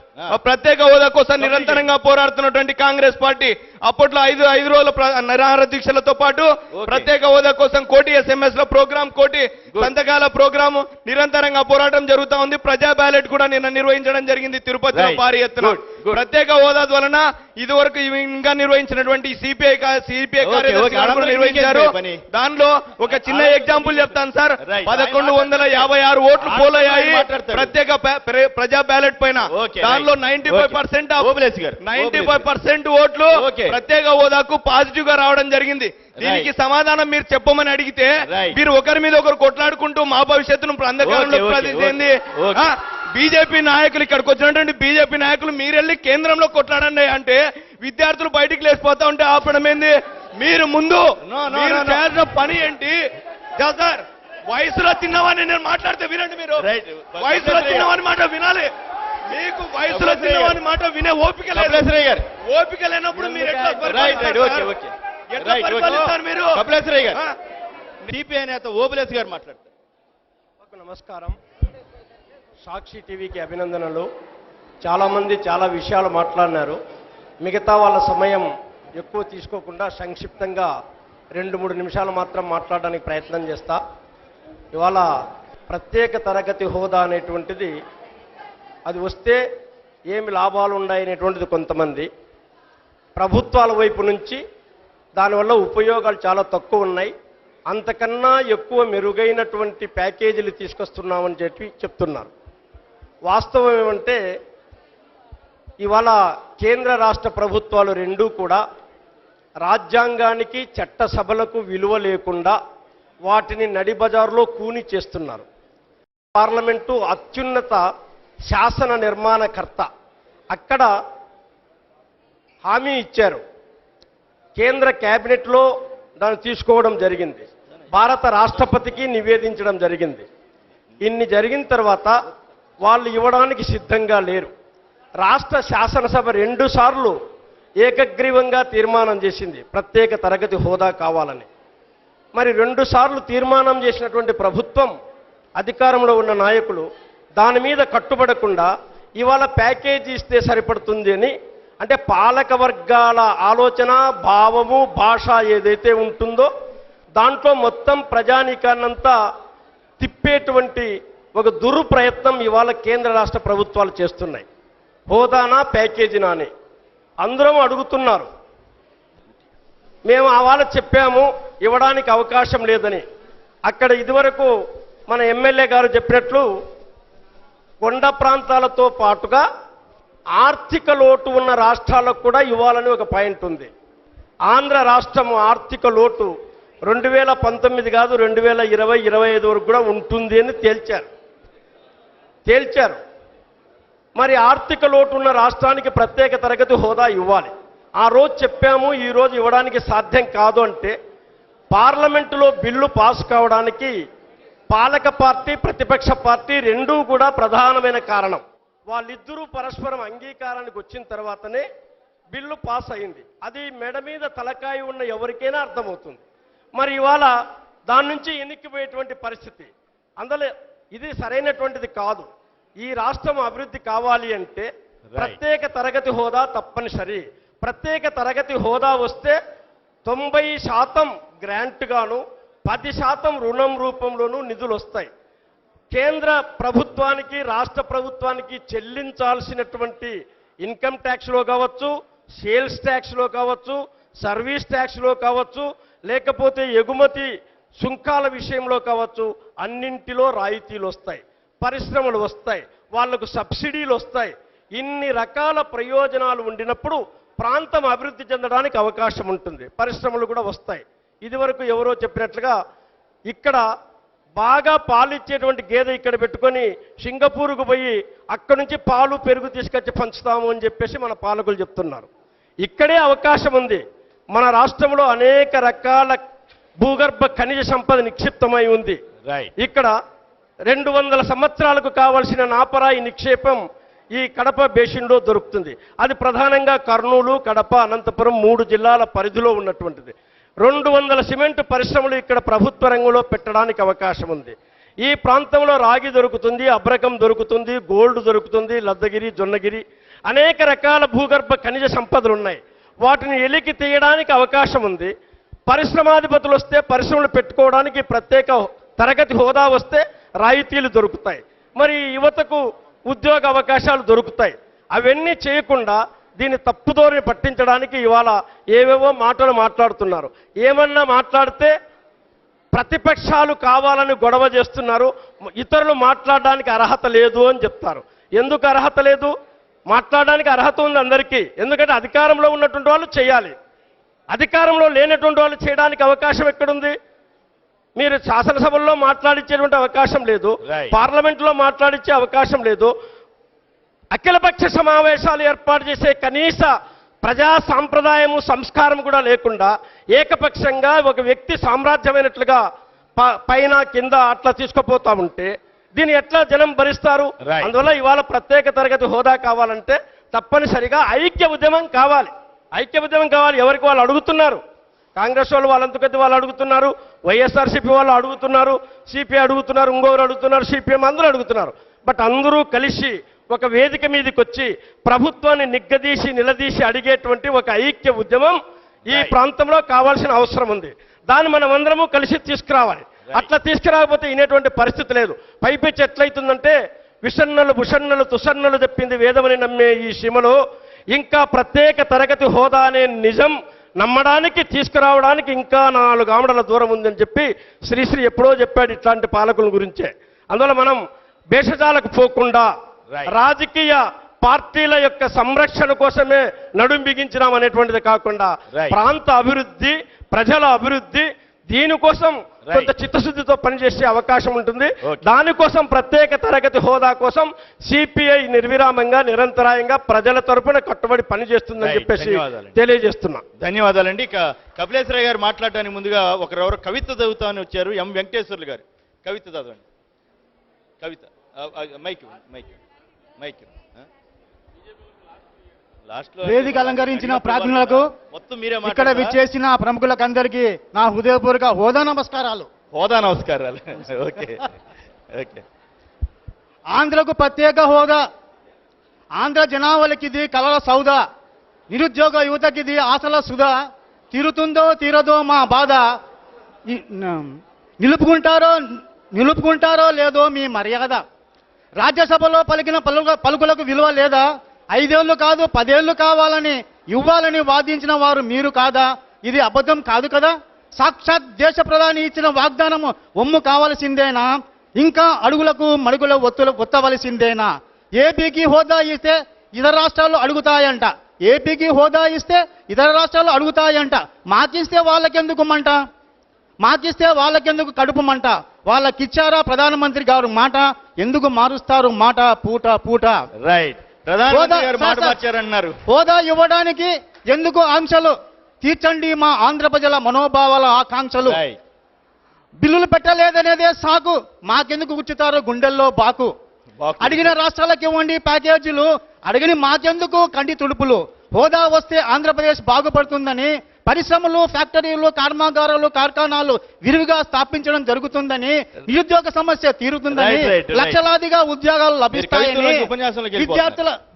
Speaker 17: ప్రత్యేక హోదా కోసం నిరంతరంగా పోరాడుతున్నటువంటి కాంగ్రెస్ పార్టీ అప్పట్లో 5 రోజుల నిరాహార దీక్షలతో పాటు ప్రత్యేక హోదా కోసం కోటి SMS లో ప్రోగ్రామ్, కోటి సంతకాల ప్రోగ్రాము నిరంతరంగా పోరాటం జరుగుతా ఉంది. ప్రజా బ్యాలెట్ కూడా నిన్న నిర్వహించడం జరిగింది తిరుపతిలో భారీ ఎత్తున. ప్రత్యేక హోదా వలన ఇదివరకు ఇంకా నిర్వహించినటువంటి సిపిఐ కార్యదర్శి నిర్వహించారు. దానిలో ఒక చిన్న ఎగ్జాంపుల్ చెప్తాను సార్. 1156 ఓట్లు పోలయ్యాయి ప్రత్యేక ప్రజా బ్యాలెట్ పైన. దానిలో 95% ఓట్లు ప్రత్యేక హోదాకు పాజిటివ్ గా రావడం జరిగింది. దీనికి సమాధానం మీరు చెప్పమని అడిగితే మీరు ఒకరి మీద ఒకరు కొట్లాడుకుంటూ మా భవిష్యత్తును అంధకారంలో ప్రతినిధి బీజేపీ నాయకులు, ఇక్కడికి వచ్చినటువంటి బీజేపీ నాయకులు మీరెళ్ళి కేంద్రంలో కొట్లాడండి అంటే విద్యార్థులు బయటికి లేచిపోతా ఉంటే ఆపడం ఏంది? మీరు ముందు మీరు చేసిన పని ఏంటి సార్? వయసులో చిన్నవాడిని నేను మాట్లాడితే వినండి. మీరు వయసులో చిన్నవాని మాట వినాలి. మీకు వయసులో చిన్నవాని మాట వినే ఓపిక లేదు. ఓపిక లేనప్పుడు మీరు ఎట్లా పరిపాలిస్తారు? మీరు
Speaker 2: సిపిఐ నేత ఓబులేశ్ గారు మాట్లాడతారు.
Speaker 7: నమస్కారం. సాక్షి టీవీకి అభినందనలు. చాలామంది చాలా విషయాలు మాట్లాడినారు. మిగతా వాళ్ళ సమయం ఎక్కువ తీసుకోకుండా సంక్షిప్తంగా 2-3 నిమిషాలు మాత్రం మాట్లాడడానికి ప్రయత్నం చేస్తా. ఇవాళ ప్రత్యేక తరగతి హోదా అనేటువంటిది అది వస్తే ఏమి లాభాలు ఉన్నాయనేటువంటిది కొంతమంది, ప్రభుత్వాల వైపు నుంచి దానివల్ల ఉపయోగాలు చాలా తక్కువ ఉన్నాయి, అంతకన్నా ఎక్కువ మెరుగైనటువంటి ప్యాకేజీలు తీసుకొస్తున్నామని చెప్పి చెప్తున్నారు. వాస్తవం ఏమంటే ఇవాళ కేంద్ర రాష్ట్ర ప్రభుత్వాలు రెండూ కూడా రాజ్యాంగానికి చట్టసభలకు విలువ లేకుండా వాటిని నడిబజారులో కూని చేస్తున్నారు. పార్లమెంటు అత్యున్నత శాసన నిర్మాణకర్త. అక్కడ హామీ ఇచ్చారు, కేంద్ర క్యాబినెట్లో దాన్ని తీసుకోవడం జరిగింది, భారత రాష్ట్రపతికి నివేదించడం జరిగింది. ఇన్ని జరిగిన తర్వాత వాళ్ళు ఇవ్వడానికి సిద్ధంగా లేరు. రాష్ట్ర శాసనసభ 2 సార్లు ఏకగ్రీవంగా తీర్మానం చేసింది ప్రత్యేక తరగతి హోదా కావాలని. మరి 2 సార్లు తీర్మానం చేసినటువంటి ప్రభుత్వం, అధికారంలో ఉన్న నాయకులు దాని మీద కట్టుబడకుండా ఇవాళ ప్యాకేజీ ఇస్తే సరిపడుతుంది అని, అంటే పాలక వర్గాల ఆలోచన, భావము, భాష ఏదైతే ఉంటుందో దాంట్లో మొత్తం ప్రజానీకాన్నంతా తిప్పేటువంటి ఒక దుర్ప్రయత్నం ఇవాళ కేంద్ర రాష్ట్ర ప్రభుత్వాలు చేస్తున్నాయి. హోదానా ప్యాకేజీనా అని అందరం అడుగుతున్నారు. మేము వాళ్ళ చెప్పాము ఇవ్వడానికి అవకాశం లేదని. అక్కడ ఇదివరకు మన ఎమ్మెల్యే గారు చెప్పినట్లు కొండ ప్రాంతాలతో పాటుగా ఆర్థిక లోటు ఉన్న రాష్ట్రాలకు కూడా ఇవ్వాలని ఒక పాయింట్ ఉంది. ఆంధ్ర రాష్ట్రం ఆర్థిక లోటు 2019 కాదు 2020-25 వరకు కూడా ఉంటుంది అని తేల్చారు. మరి ఆర్థిక లోటు ఉన్న రాష్ట్రానికి ప్రత్యేక తరగతి హోదా ఇవ్వాలి. ఆ రోజు చెప్పాము, ఈ రోజు ఇవ్వడానికి సాధ్యం కాదు అంటే పార్లమెంటులో బిల్లు పాస్ కావడానికి పాలక పార్టీ, ప్రతిపక్ష పార్టీ రెండూ కూడా ప్రధానమైన కారణం. వాళ్ళిద్దరూ పరస్పరం అంగీకారానికి వచ్చిన తర్వాతనే బిల్లు పాస్ అయింది. అది మెడ మీద తలకాయ ఉన్న ఎవరికైనా అర్థమవుతుంది. మరి ఇవాళ దాని నుంచి ఎన్నికిపోయేటువంటి పరిస్థితి. అందులో ఇది సరైనటువంటిది కాదు. ఈ రాష్ట్రం అభివృద్ధి కావాలి అంటే ప్రత్యేక తరగతి హోదా తప్పనిసరి. ప్రత్యేక తరగతి హోదా వస్తే 90% గ్రాంట్ గాను 10% రుణం రూపంలోనూ నిధులు వస్తాయి. కేంద్ర ప్రభుత్వానికి, రాష్ట్ర ప్రభుత్వానికి చెల్లించాల్సినటువంటి ఇన్కమ్ ట్యాక్స్లో కావచ్చు, సేల్స్ ట్యాక్స్లో కావచ్చు, సర్వీస్ ట్యాక్స్లో కావచ్చు, లేకపోతే ఎగుమతి సుంకాల విషయంలో కావచ్చు, అన్నింటిలో రాయితీలు వస్తాయి, పరిశ్రమలు వస్తాయి, వాళ్లకు సబ్సిడీలు వస్తాయి. ఇన్ని రకాల ప్రయోజనాలు ఉండినప్పుడు ప్రాంతం అభివృద్ధి చెందడానికి అవకాశం ఉంటుంది, పరిశ్రమలు కూడా వస్తాయి. ఇదివరకు ఎవరో చెప్పినట్లుగా ఇక్కడ
Speaker 18: బాగా పాలు ఇచ్చేటువంటి గేదె ఇక్కడ పెట్టుకొని సింగపూర్కు పోయి అక్కడి నుంచి పాలు పెరుగు తీసుకొచ్చి పంచుతాము అని చెప్పేసి మన పాలకులు చెప్తున్నారు. ఇక్కడే అవకాశం ఉంది. మన రాష్ట్రంలో అనేక రకాల భూగర్భ ఖనిజ సంపద నిక్షిప్తమై ఉంది. ఇక్కడ 200 సంవత్సరాలకు కావలసిన నాపరాయి నిక్షేపం ఈ కడప బేసిన్లో దొరుకుతుంది. అది ప్రధానంగా కర్నూలు, కడప, అనంతపురం 3 జిల్లాల పరిధిలో ఉన్నటువంటిది. 200 సిమెంట్ పరిశ్రమలు ఇక్కడ ప్రభుత్వ రంగంలో పెట్టడానికి అవకాశం ఉంది. ఈ ప్రాంతంలో రాగి దొరుకుతుంది, అబ్రకం దొరుకుతుంది, గోల్డ్ దొరుకుతుంది, లద్దగిరి, జొన్నగిరి, అనేక రకాల భూగర్భ ఖనిజ సంపదలు ఉన్నాయి. వాటిని ఎలికి తీయడానికి అవకాశం ఉంది. పరిశ్రమాధిపతులు వస్తే పరిశ్రమలు పెట్టుకోవడానికి ప్రత్యేక తరగతి హోదా వస్తే రాయితీలు దొరుకుతాయి. మరి యువతకు ఉద్యోగ అవకాశాలు దొరుకుతాయి. అవన్నీ చేయకుండా దీన్ని తప్పుదోని పట్టించడానికి ఇవాళ ఏవేవో మాటలు మాట్లాడుతున్నారు. ఏమన్నా మాట్లాడితే ప్రతిపక్షాలు కావాలని గొడవ చేస్తున్నారు, ఇతరులు మాట్లాడడానికి అర్హత లేదు అని చెప్తారు. ఎందుకు అర్హత లేదు? మాట్లాడడానికి అర్హత ఉంది అందరికీ. ఎందుకంటే అధికారంలో ఉన్నటువంటి వాళ్ళు చేయాలి. అధికారంలో లేనటువంటి వాళ్ళు చేయడానికి అవకాశం ఎక్కడుంది? మీరు శాసనసభల్లో మాట్లాడించేటువంటి అవకాశం లేదు, పార్లమెంట్లో మాట్లాడించే అవకాశం లేదు. అఖిలపక్ష సమావేశాలు ఏర్పాటు చేసే కనీస ప్రజా సాంప్రదాయము, సంస్కారం కూడా లేకుండా ఏకపక్షంగా ఒక వ్యక్తి సామ్రాజ్యమైనట్లుగా పైన కింద అట్లా తీసుకుపోతా ఉంటే దీన్ని ఎట్లా జనం భరిస్తారు? అందువల్ల ఇవాళ ప్రత్యేక తరగతి హోదా కావాలంటే తప్పనిసరిగా ఐక్య ఉద్యమం కావాలి. ఐక్య ఉద్యమం కావాలి. ఎవరికి వాళ్ళు అడుగుతున్నారు. కాంగ్రెస్ వాళ్ళు వాళ్ళంతకైతే వాళ్ళు అడుగుతున్నారు, వైఎస్ఆర్సీపీ వాళ్ళు అడుగుతున్నారు, సిపిఐ అడుగుతున్నారు, ఇంకొకరు అడుగుతున్నారు, సిపిఎం అందరూ అడుగుతున్నారు. బట్ అందరూ కలిసి ఒక వేదిక మీదకి వచ్చి ప్రభుత్వాన్ని నిలదీసి అడిగేటువంటి ఒక ఐక్య ఉద్యమం ఈ ప్రాంతంలో కావాల్సిన అవసరం ఉంది. దాన్ని మనం అందరము కలిసి తీసుకురావాలి. అట్లా తీసుకురాకపోతే వినేటువంటి పరిస్థితి లేదు. పైపెచ్చి ఎట్లయితుందంటే విషన్నలు భుషన్నలు తుషన్నలు చెప్పింది వేదమని నమ్మే ఈ సీమలో ఇంకా ప్రత్యేక తరగతి హోదా అనే నిజం నమ్మడానికి తీసుకురావడానికి ఇంకా 4 ఆమడల దూరం ఉందని చెప్పి శ్రీశ్రీ ఎప్పుడో చెప్పాడు ఇట్లాంటి పాలకుల గురించే. అందువల్ల మనం భేషజాలకు పోకుండా రాజకీయ పార్టీల యొక్క సంరక్షణ కోసమే నడుం బిగించినాం అనేటువంటిది కాకుండా ప్రాంత అభివృద్ధి, ప్రజల అభివృద్ధి, దీనికోసం కొంత చిత్తశుద్ధితో పనిచేసే అవకాశం ఉంటుంది. దానికోసం ప్రత్యేక తరగతి హోదా కోసం సిపిఐ నిర్విరామంగా నిరంతరాయంగా ప్రజల తరపున కట్టుబడి పనిచేస్తుందని చెప్పేసి తెలియజేస్తున్నా.
Speaker 2: ధన్యవాదాలండి. ఇక కపిలేశ్వరయ్య గారు మాట్లాడడానికి ముందుగా ఒకరెవరు కవిత చదువుతామని వచ్చారు. ఎం వెంకటేశ్వర్లు గారు కవిత చదవండి. కవిత మైక్ మైక్ మైక్
Speaker 11: వేదిక అలంకరించిన ప్రాజ్ఞులకు, ఇక్కడ విచ్చేసిన ప్రముఖులకు అందరికీ నా హృదయపూర్వక హోదా నమస్కారాలు.
Speaker 2: హోదా నమస్కారాలు. Okay okay.
Speaker 11: ఆంధ్రకు ప్రత్యేక హోదా, ఆంధ్ర జనాభాలకి ఇది కలల సౌదా, నిరుద్యోగ యువతకి ఇది ఆశల సుధా, తీరుతుందో తీరదో మా బాధ, నిలుపుకుంటారో లేదో మీ మర్యాద, రాజ్యసభలో పలికిన పలుకులకు విలువ లేదా, 5 ఏళ్ళు కాదు 10 ఏళ్ళు కావాలని ఇవ్వాలని వాదించిన వారు మీరు కాదా? ఇది అబద్ధం కాదు కదా? సాక్షాత్ దేశ ప్రధాని ఇచ్చిన వాగ్దానము ఒమ్ము కావలసిందేనా? ఇంకా అడుగులకు మడుగుల ఒత్తవలసిందేనా? ఏపీకి హోదా ఇస్తే ఇతర రాష్ట్రాలు అడుగుతాయంట, ఏపీకి హోదా ఇస్తే ఇతర రాష్ట్రాలు అడుగుతాయంట. మాకిస్తే వాళ్ళకెందుకు మంట, మాకిస్తే వాళ్ళకెందుకు కడుపు మంట? వాళ్ళకిచ్చారా ప్రధానమంత్రి గారు మాట? ఎందుకు మారుస్తారు మాట పూట పూట?
Speaker 2: రైట్.
Speaker 11: హోదా ఇవ్వడానికి ఎందుకు ఆంక్షలు? తీర్చండి మా ఆంధ్ర ప్రజల మనోభావాల ఆకాంక్షలు. బిల్లులు పెట్టలేదనేదే సాకు, మాకెందుకు కూర్చుతారు గుండెల్లో బాకు? అడిగిన రాష్ట్రాలకు ఇవ్వండి ప్యాకేజీలు, అడిగిన మాకెందుకు కంటి తుడుపులు? హోదా వస్తే ఆంధ్రప్రదేశ్ బాగుపడుతుందని పరిశ్రమలు, ఫ్యాక్టరీలు, కర్మాగారాలు, కార్ఖానాలు విరివిగా స్థాపించడం జరుగుతుందని, నిరుద్యోగ సమస్య తీరుతుందని, లక్షలాదిగా ఉద్యోగాలు లభిస్తాయని,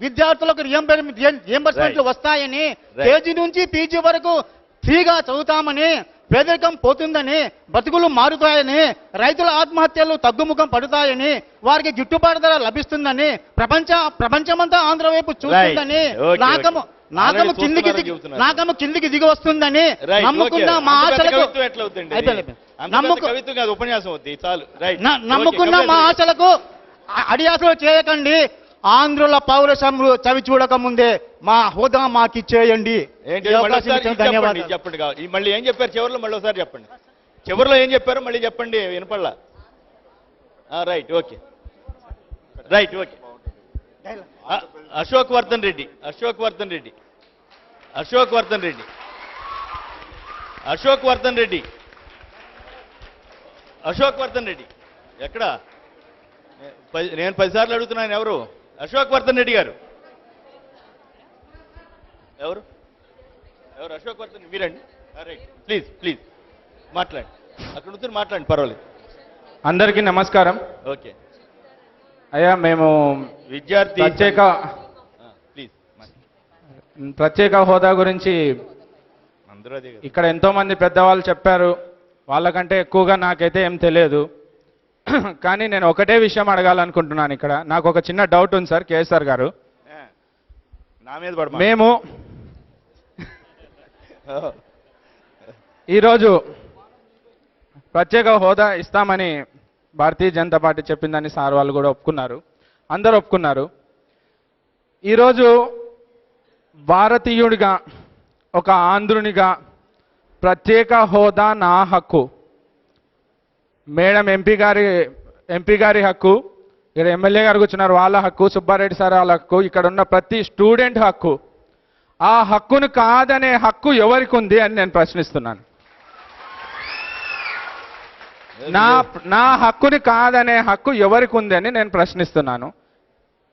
Speaker 11: విద్యార్థులకు రియంబర్స్మెంట్లు వస్తాయని, కేజీ నుంచి పీజీ వరకు ఫ్రీగా చదువుతామని, పేదరికం పోతుందని, బతుకులు మారుతాయని, రైతుల ఆత్మహత్యలు తగ్గుముఖం పడతాయని, వారికి గిట్టుబాటు ధర లభిస్తుందని, ప్రపంచమంతా ఆంధ్ర వైపు చూస్తుందని, నాగము కిందికి దిగి వస్తుందని నమ్ముకున్న మా ఆశలకు అడియాసలు చేయకండి. ఆంధ్రుల పౌరసములు చవి చూడక ముందే మా హోదా మాకిచ్చేయండి.
Speaker 2: ధన్యవాదాలు. చెప్పండి. మళ్ళీ ఏం చెప్పారు చివరిలో? మళ్ళీ ఒకసారి చెప్పండి. చివరిలో ఏం చెప్పారు మళ్ళీ చెప్పండి. వినపడలా. Right, okay, right, okay. Ashok Vardhan Reddy, Ashok Vardhan Reddy, Ashok Vardhan Reddy, Ashok Vardhan Reddy, Ashok Vardhan Reddy ఎక్కడ? నేను 10 సార్లు అడుగుతున్నాను, ఎవరు? అశోక్ వర్ధన్ రెడ్డి గారు ఎవరు? ఎవరు అశోక్ వర్ధన్? మీరండి. రైట్, ప్లీజ్ ప్లీజ్ మాట్లాడండి, అక్కడ నుంచి మాట్లాడండి, పర్వాలేదు.
Speaker 19: అందరికీ నమస్కారం.
Speaker 2: ఓకే
Speaker 19: అయ్యా, మేము
Speaker 2: విద్యార్థి
Speaker 19: ప్రత్యేక హోదా గురించి ఇక్కడ ఎంతో మంది పెద్దవాళ్ళు చెప్పారు. వాళ్ళకంటే ఎక్కువగా నాకైతే ఏం తెలియదు. కానీ నేను ఒకటే విషయం అడగాలనుకుంటున్నాను. ఇక్కడ నాకు ఒక చిన్న డౌట్ ఉంది సార్, కేఎస్ఆర్ గారు.
Speaker 2: నా మీద
Speaker 19: మేము ఈరోజు ప్రత్యేక హోదా ఇస్తామని భారతీయ జనతా పార్టీ చెప్పిందని సార్ వాళ్ళు కూడా ఒప్పుకున్నారు, అందరూ ఒప్పుకున్నారు. ఈరోజు భారతీయుడిగా, ఒక ఆంధ్రునిగా ప్రత్యేక హోదా నా హక్కు, మేడం ఎంపీ గారి హక్కు, ఇక్కడ ఎమ్మెల్యే గారు కూర్చున్నారు వాళ్ళ హక్కు, సుబ్బారెడ్డి సార్ వాళ్ళ హక్కు, ఇక్కడ ఉన్న ప్రతి స్టూడెంట్ హక్కు. ఆ హక్కును కాదనే హక్కు ఎవరికి ఉంది అని నేను ప్రశ్నిస్తున్నాను. నా హక్కుని కాదనే హక్కు ఎవరికి ఉంది అని నేను ప్రశ్నిస్తున్నాను.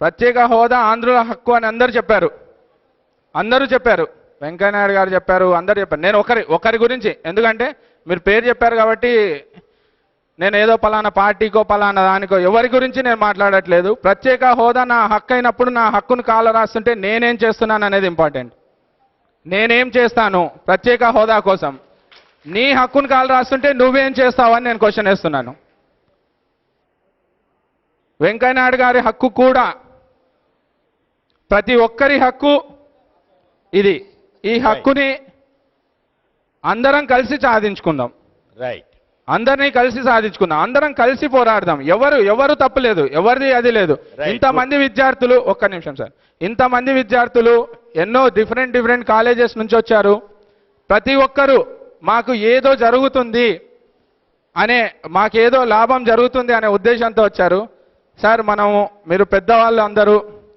Speaker 19: ప్రత్యేక హోదా ఆంధ్రుల హక్కు అని అందరూ చెప్పారు, వెంకయ్యనాయుడు గారు చెప్పారు, అందరూ చెప్పారు. నేను ఒకరి గురించి, ఎందుకంటే మీరు పేరు చెప్పారు కాబట్టి నేను ఏదో పలానా పార్టీకో పలానా దానికో ఎవరి గురించి నేను మాట్లాడట్లేదు. ప్రత్యేక హోదా నా హక్కు అయినప్పుడు నా హక్కును కాల రాస్తుంటే నేనేం చేస్తున్నాను అనేది ఇంపార్టెంట్. నేనేం చేస్తాను ప్రత్యేక హోదా కోసం? నీ హక్కును కాలు రాస్తుంటే నువ్వేం చేస్తావని నేను క్వశ్చన్ వేస్తున్నాను. వెంకయ్యనాయుడు గారి హక్కు కూడా ప్రతి ఒక్కరి హక్కు ఇది. ఈ హక్కుని అందరం కలిసి సాధించుకుందాం.
Speaker 2: రైట్,
Speaker 19: అందరినీ కలిసి సాధించుకుందాం, అందరం కలిసి పోరాడదాం. ఎవరు తప్పులేదు, ఎవరిది అది లేదు. ఇంతమంది విద్యార్థులు, ఒక్క నిమిషం సార్, ఇంతమంది విద్యార్థులు ఎన్నో డిఫరెంట్ కాలేజెస్ నుంచి వచ్చారు. ప్రతి ఒక్కరూ మాకు ఏదో జరుగుతుంది అనే, మాకేదో లాభం జరుగుతుంది అనే ఉద్దేశంతో వచ్చారు. సార్, మీరు పెద్దవాళ్ళు అందరూ,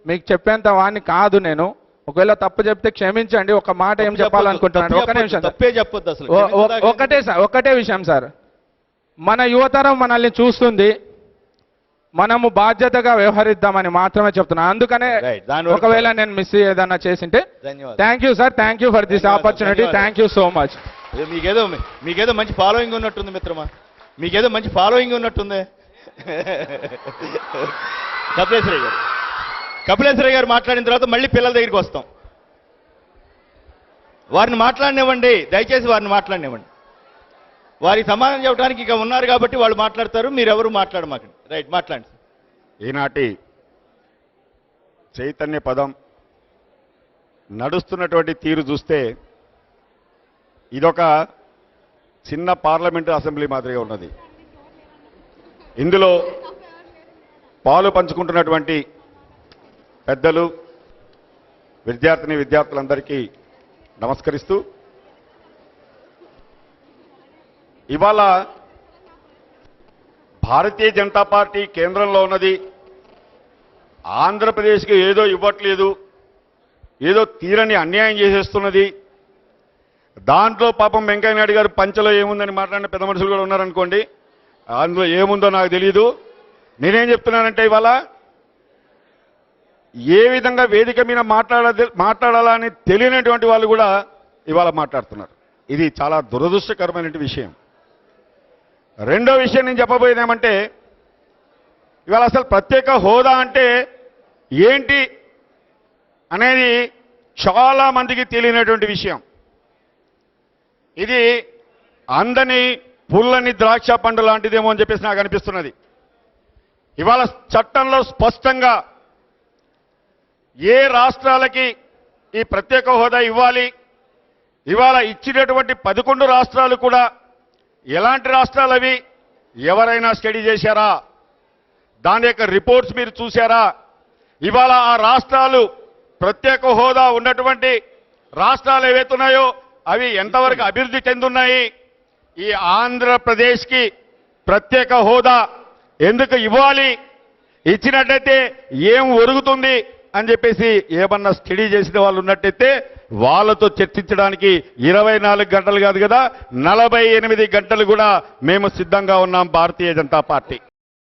Speaker 19: మీకు చెప్పేంత వాడిని కాదు నేను. ఒకవేళ తప్పు చెప్తే క్షమించండి. ఒక మాట ఏం చెప్పాలనుకుంటున్నాను, ఒక నిమిషం. ఒకటే విషయం సార్, మన యువతరం మనల్ని చూస్తుంది, మనము బాధ్యతగా వ్యవహరిద్దామని మాత్రమే చెప్తున్నాను. అందుకనే ఒకవేళ నేను మిస్ ఏదన్నా చేసింటే thank you sir, thank you for this opportunity, thank you so much.
Speaker 2: మీకేదో మంచి ఫాలోయింగ్ ఉన్నట్టుంది మిత్రమా, మీకేదో మంచి ఫాలోయింగ్ ఉన్నట్టుంది. కపిలేశ్వరయ్య గారు మాట్లాడిన తర్వాత మళ్ళీ పిల్లల దగ్గరికి వస్తాం. వారిని మాట్లాడినివ్వండి, దయచేసి వారిని మాట్లాడినివ్వండి. వారికి సమాధానం చెప్పడానికి ఇక ఉన్నారు కాబట్టి వాళ్ళు మాట్లాడతారు, మీరెవరు మాట్లాడమాకండి. రైట్, మాట్లాడండి.
Speaker 14: ఈనాటి చైతన్య పదం నడుస్తున్నటువంటి తీరు చూస్తే ఇదొక చిన్న పార్లమెంటు అసెంబ్లీ మాదిరిగా ఉన్నది. ఇందులో పాలు పంచుకుంటున్నటువంటి పెద్దలు, విద్యార్థులందరికీ నమస్కరిస్తూ, ఇవాళ భారతీయ జనతా పార్టీ కేంద్రంలో ఉన్నది, ఆంధ్రప్రదేశ్కి ఏదో ఇవ్వట్లేదు, ఏదో తీరని అన్యాయం చేసేస్తున్నది. దాంట్లో పాపం వెంకయ్యనాయుడు గారు పంచలో ఏముందని మాట్లాడిన పెద్ద మనుషులు కూడా ఉన్నారనుకోండి, అందులో ఏముందో నాకు తెలియదు. నేనేం చెప్తున్నానంటే, ఇవాళ ఏ విధంగా వేదిక మీద మాట్లాడాలని తెలియనటువంటి వాళ్ళు కూడా ఇవాళ మాట్లాడుతున్నారు. ఇది చాలా దురదృష్టకరమైన విషయం. రెండో విషయం నేను చెప్పబోయేది ఏమంటే, ఇవాళ అసలు ప్రత్యేక హోదా అంటే ఏంటి అనేది చాలా మందికి తెలియనటువంటి విషయం. ఇది అందని పుల్లని ద్రాక్ష పండు లాంటిదేమో అని చెప్పేసి నాకు అనిపిస్తున్నది. ఇవాళ చట్టంలో స్పష్టంగా ఏ రాష్ట్రాలకి ఈ ప్రత్యేక హోదా ఇవ్వాలి, ఇవాళ ఇచ్చినటువంటి 11 రాష్ట్రాలు కూడా ఎలాంటి రాష్ట్రాలు అవి ఎవరైనా స్టడీ చేశారా? దాని యొక్క రిపోర్ట్స్ మీరు చూశారా? ఇవాళ ఆ రాష్ట్రాలు ప్రత్యేక హోదా ఉన్నటువంటి రాష్ట్రాలు ఏవైతున్నాయో అవి ఎంతవరకు అభివృద్ధి చెందున్నాయి? ఈ ఆంధ్రప్రదేశ్కి ప్రత్యేక హోదా ఎందుకు ఇవ్వాలి, ఇచ్చినట్టయితే ఏం ఒరుగుతుంది అని చెప్పేసి ఏమన్నా స్టడీ చేసిన వాళ్ళు ఉన్నట్టయితే వాళ్ళతో చర్చించడానికి 24 గంటలు కాదు కదా 48 గంటలు కూడా మేము సిద్ధంగా ఉన్నాం భారతీయ జనతా పార్టీ.